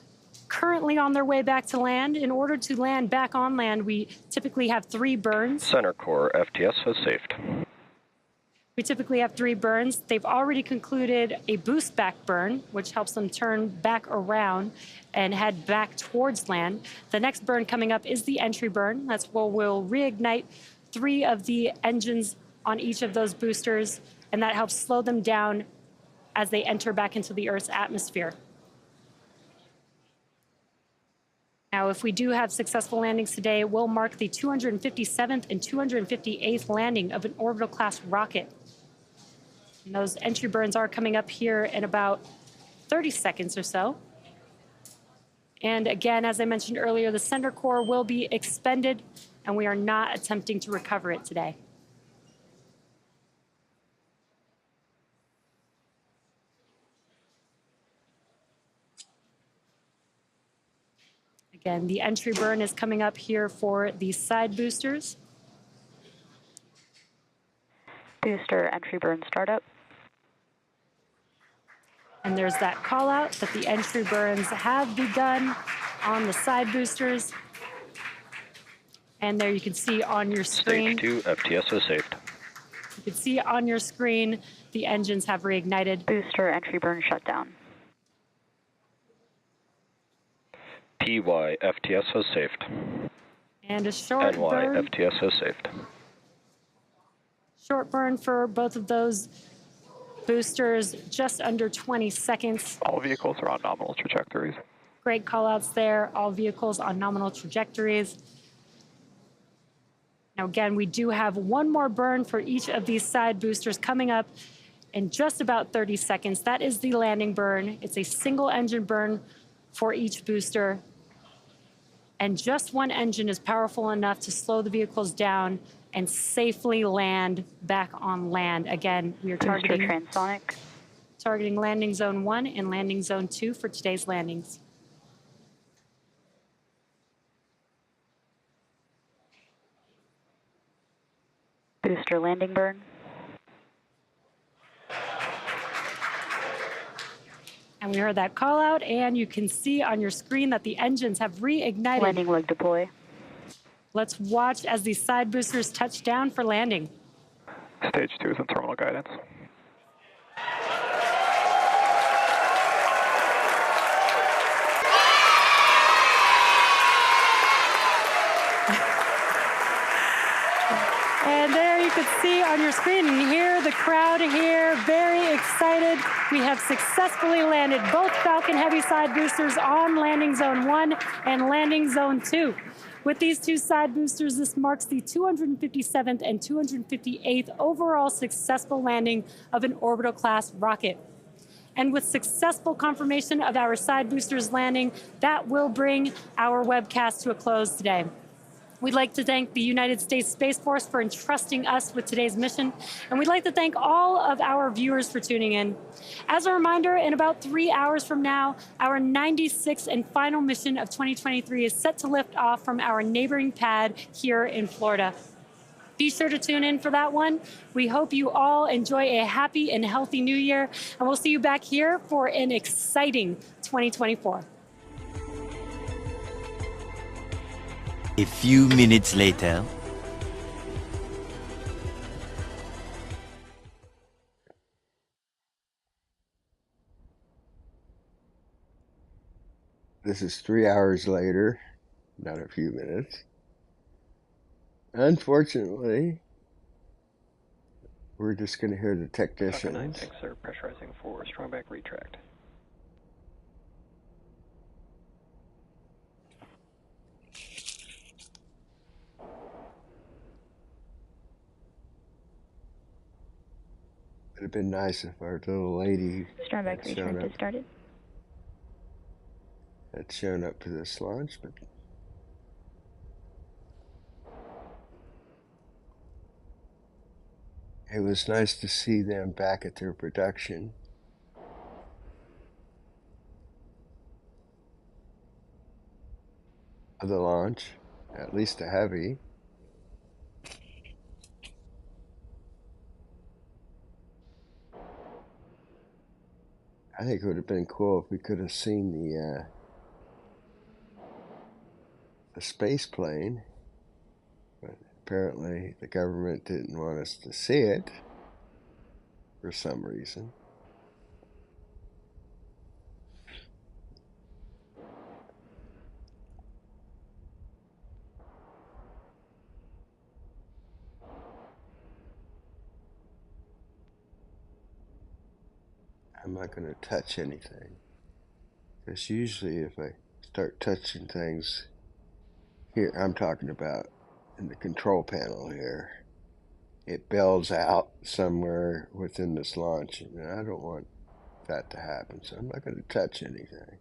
currently on their way back to land. In order to land back on land, we typically have 3 burns. Center core FTS has safed. We typically have 3 burns. They've already concluded a boost back burn, which helps them turn back around and head back towards land. The next burn coming up is the entry burn. That's where we'll reignite 3 of the engines on each of those boosters, and that helps slow them down as they enter back into the Earth's atmosphere. Now, if we do have successful landings today, it will mark the 257th and 258th landing of an orbital class rocket. And those entry burns are coming up here in about 30 seconds or so. And again, as I mentioned earlier, the center core will be expended, and we are not attempting to recover it today. Again, the entry burn is coming up here for the side boosters. Booster entry burn startup. And there's that call out that the entry burns have begun on the side boosters. And there you can see on your screen. Stage 2 FTS has safed. You can see on your screen the engines have reignited. Booster entry burn shutdown. PY FTS has safed. And a short NY burn. FTS has safed. Short burn for both of those boosters, just under 20 seconds. All vehicles are on nominal trajectories. Great call outs there. All vehicles on nominal trajectories. Now, again, we do have one more burn for each of these side boosters coming up in just about 30 seconds. That is the landing burn. It's a single engine burn for each booster. And just one engine is powerful enough to slow the vehicles down and safely land back on land. Again, we are targeting landing zone 1 and landing zone 2 for today's landings. Booster landing burn. And we heard that call out, and you can see on your screen that the engines have reignited. Landing leg deploy. Let's watch as these side boosters touch down for landing. Stage 2 is in terminal guidance. And there you can see on your screen and hear the crowd here, very excited. We have successfully landed both Falcon Heavy side boosters on landing zone 1 and landing zone 2. With these two side boosters, this marks the 257th and 258th overall successful landing of an orbital class rocket. And with successful confirmation of our side boosters landing, that will bring our webcast to a close today. We'd like to thank the United States Space Force for entrusting us with today's mission, and we'd like to thank all of our viewers for tuning in. As a reminder, in about 3 hours from now, our 96th and final mission of 2023 is set to lift off from our neighboring pad here in Florida. Be sure to tune in for that one. We hope you all enjoy a happy and healthy new year, and we'll see you back here for an exciting 2024. A few minutes later. This is 3 hours later, not a few minutes. Unfortunately, we're just going to hear the technicians. 96, sir, pressurizing for strong back retract. It would have been nice if our little lady Strong back retract has started. had shown up to this launch, but it was nice to see them back at their production. Of the launch, at least a heavy. I think it would have been cool if we could have seen the space plane, but apparently the government didn't want us to see it for some reason. I'm not going to touch anything, because usually if I start touching things here, I'm talking about in the control panel here, it bells out somewhere within this launch, and I don't want that to happen, so I'm not going to touch anything.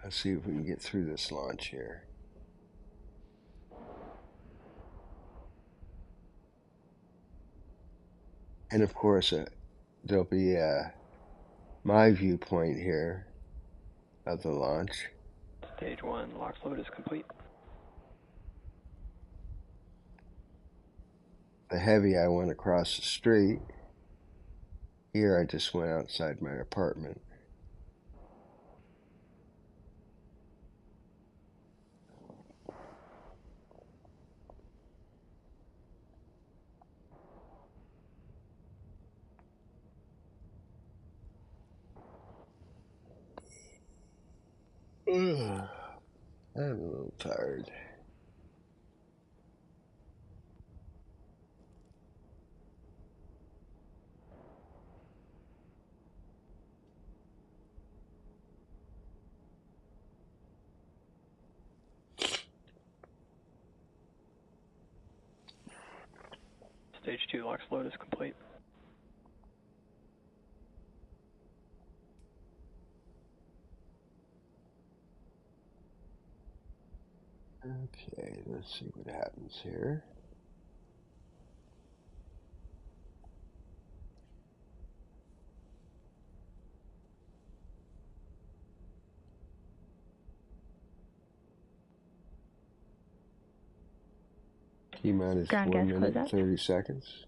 Let's see if we can get through this launch here. And of course, there'll be my viewpoint here of the launch. Stage 1, LOX load is complete. The heavy, I went across the street. Here, I just went outside my apartment. I'm a little tired. Stage 2, LOX load is complete. Okay, let's see what happens here. T-minus 1 minute and 30 seconds.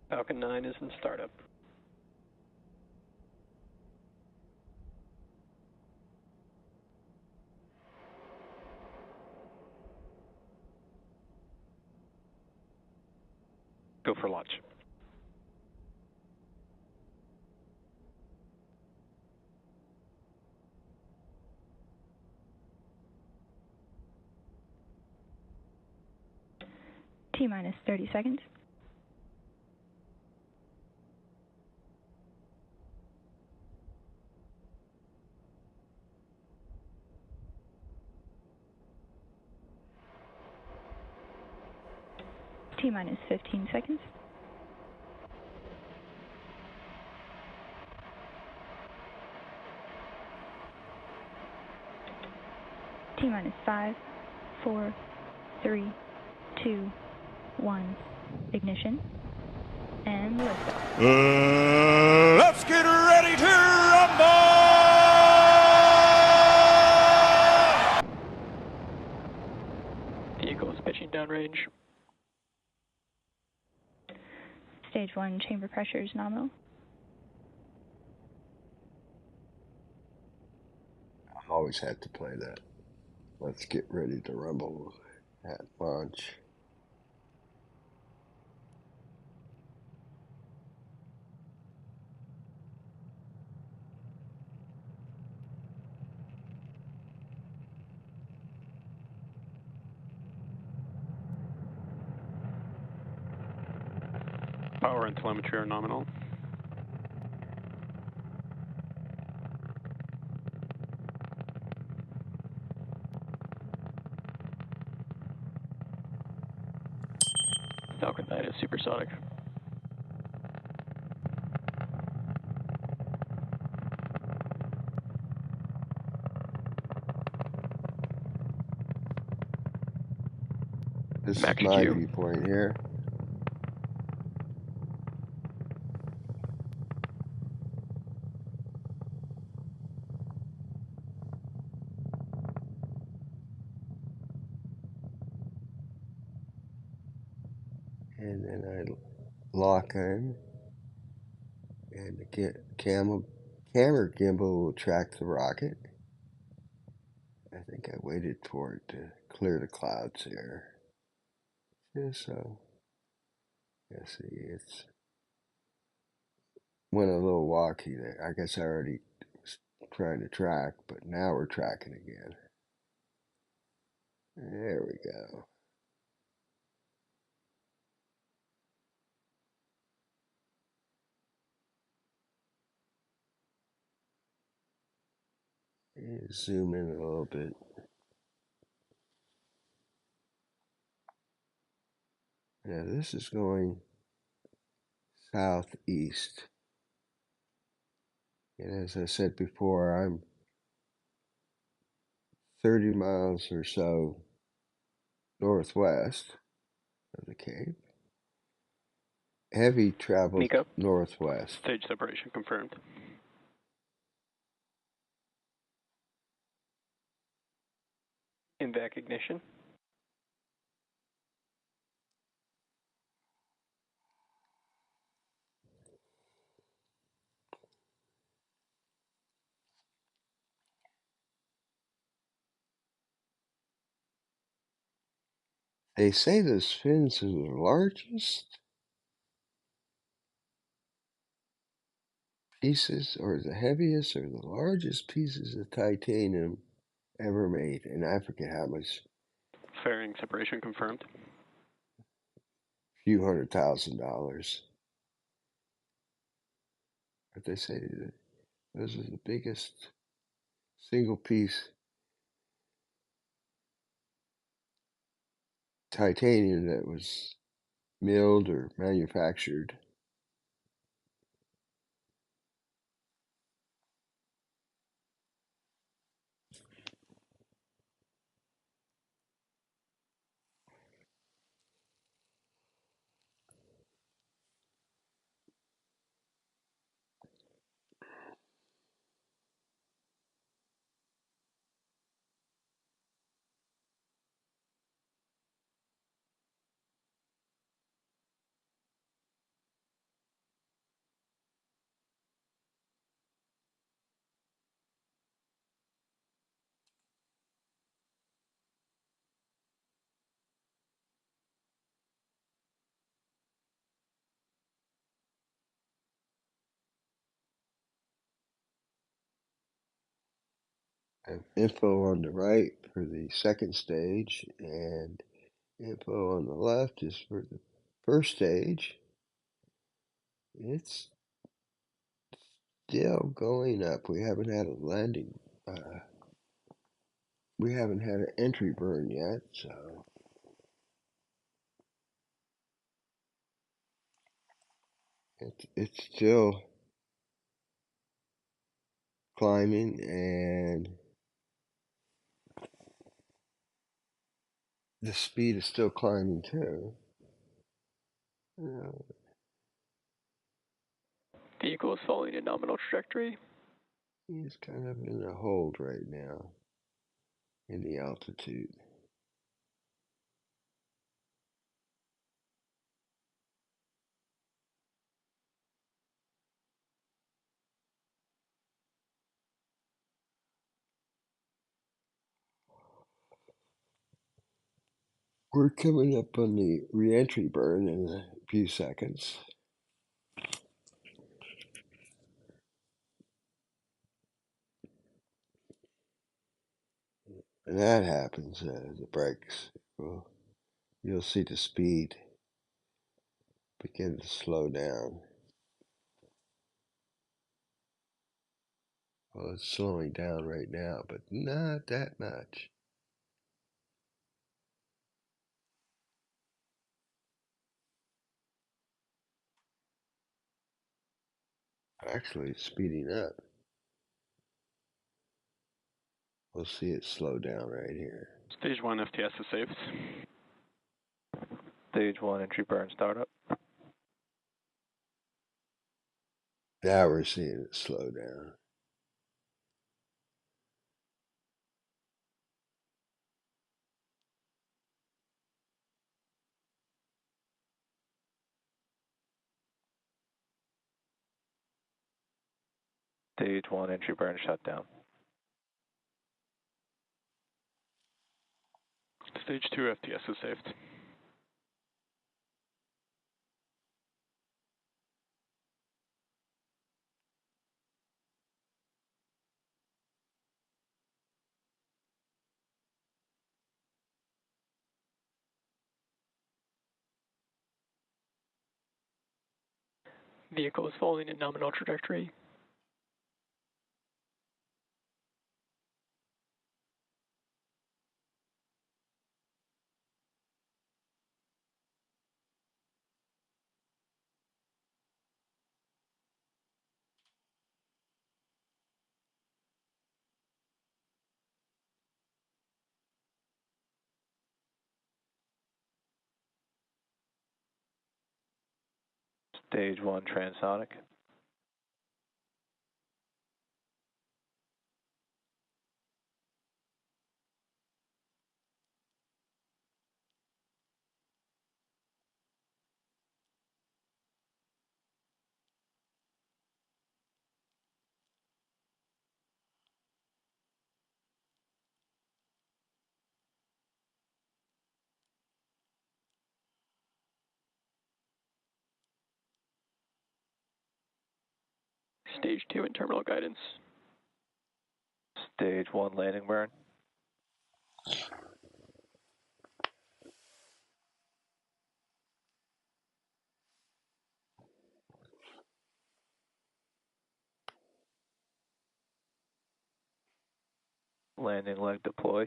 Falcon 9 is in startup. Go for launch. T minus 30 seconds. T minus 15 seconds. T minus 5, 4, 3, 2, 1. Ignition. And liftoff. Let's get ready to rumble! Vehicle is pitching downrange. Stage 1 chamber pressure is nominal. I always had to play that. Let's get ready to rumble at launch. Power and telemetry are nominal. Falcon 9 is supersonic. This Max is my Q. viewpoint here. And then I lock in, and the camera gimbal will track the rocket. I think I waited for it to clear the clouds here. Just so. Yeah, see, it's went a little wonky there. I guess I already was trying to track, but now we're tracking again. There we go. Zoom in a little bit. Now this is going southeast. And as I said before, I'm 30 miles or so northwest of the Cape. Heavy travels Nico. northwest. Stage separation confirmed. INVAC ignition. They say those fins are the largest pieces, or the heaviest, or the largest pieces of titanium ever made. And I forget how much. Fairing separation confirmed. Few $100,000. But they say that those are the biggest single piece titanium that was milled or manufactured. I have info on the right for the second stage, and Info on the left is for the first stage. It's still going up. We haven't had a landing. We haven't had an entry burn yet, so it's still climbing, and the speed is still climbing too. Vehicle is following a nominal trajectory. He's kind of in a hold right now in the altitude. We're coming up on the re-entry burn in a few seconds. And that happens, the brakes, well, you'll see the speed begin to slow down. Well, it's slowing down right now, but not that much. Actually, it's speeding up. We'll see it slow down right here. Stage 1 FTS is saved. Stage 1 entry burn startup. Now we're seeing it slow down. Stage 1 entry burn shutdown. Stage 2 FTS is saved. Vehicle is following a nominal trajectory. Stage 1 transonic. Stage 2 in terminal guidance. Stage 1 landing burn. Landing leg deploy.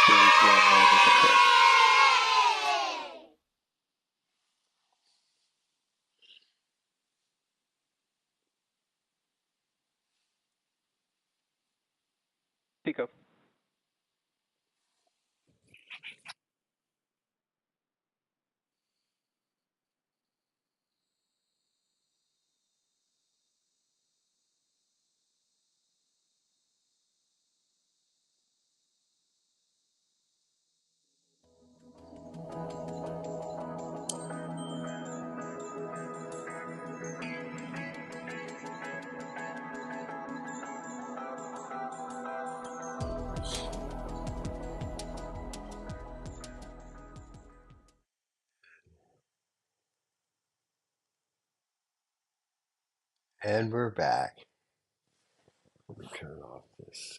Stage 1 landing confirmed. Pico. And we're back. turn off this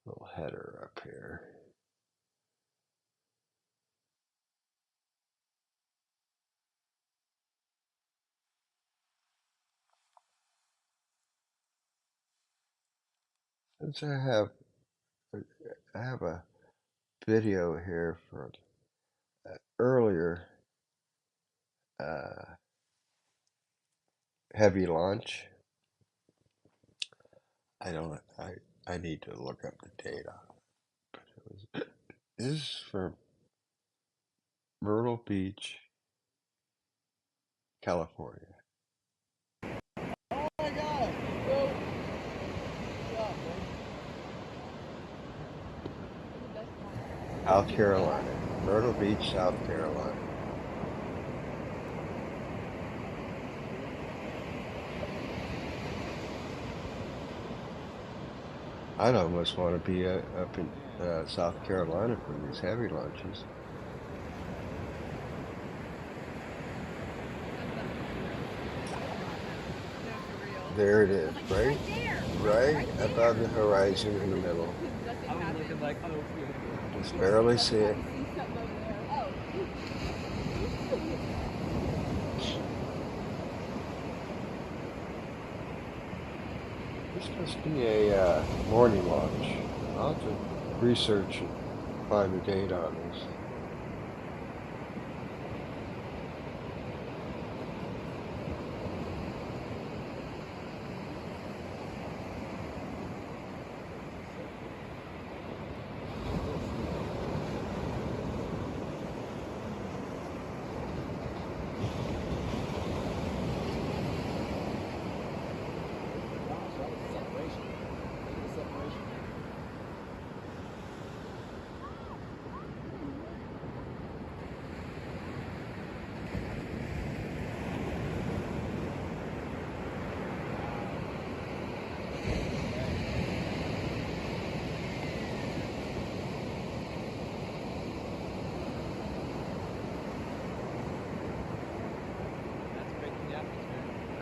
little header up here. Since I have a video here from earlier heavy launch. I need to look up the data. This is from Myrtle Beach, California. Oh my God! South Carolina. Myrtle Beach, South Carolina. I'd almost want to be up in South Carolina for these heavy launches. There it is, right above the horizon in the middle. Just barely see it. This must be a morning launch. I'll have to research and find the date on this.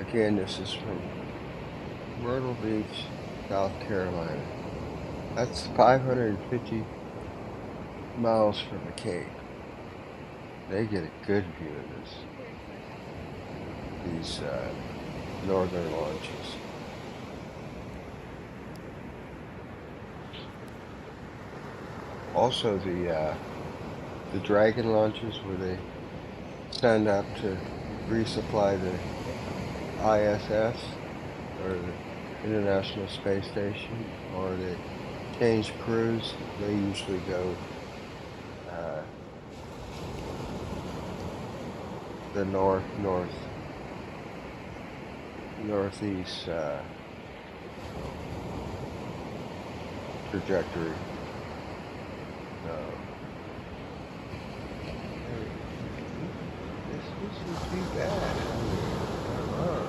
Again, this is from Myrtle Beach, South Carolina. That's 550 miles from the Cape. They get a good view of these northern launches. Also, the Dragon launches where they send up to resupply the ISS, or the International Space Station, or the change crews. They usually go the northeast trajectory. This isn't too bad. Come on.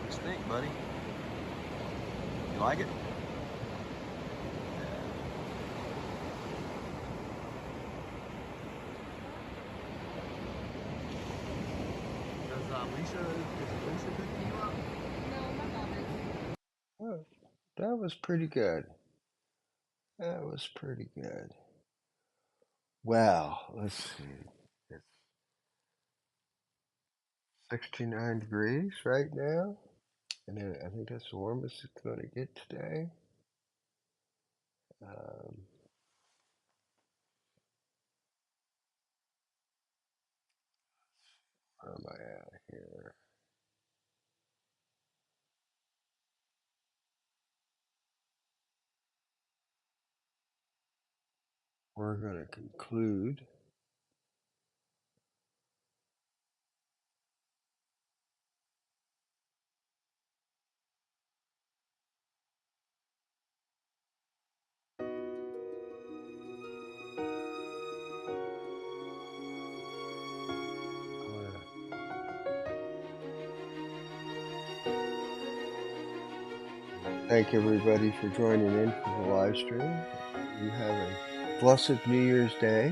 What do you think, buddy? You like it? Does Lisa picking you up? No, my mom is. Oh, that was pretty good. That was pretty good. Well, let's see. It's 69 degrees right now. And then I think that's the warmest it's going to get today. Where am I at here? We're going to conclude. Thank everybody for joining in for the live stream. You have a blessed New Year's Day.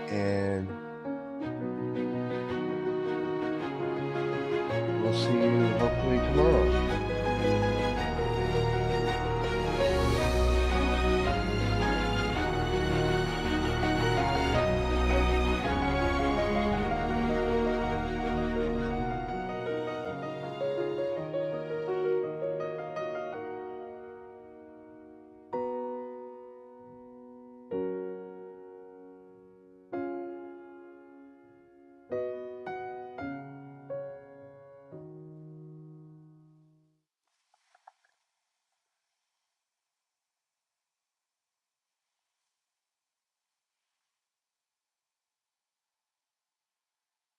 And we'll see you hopefully tomorrow.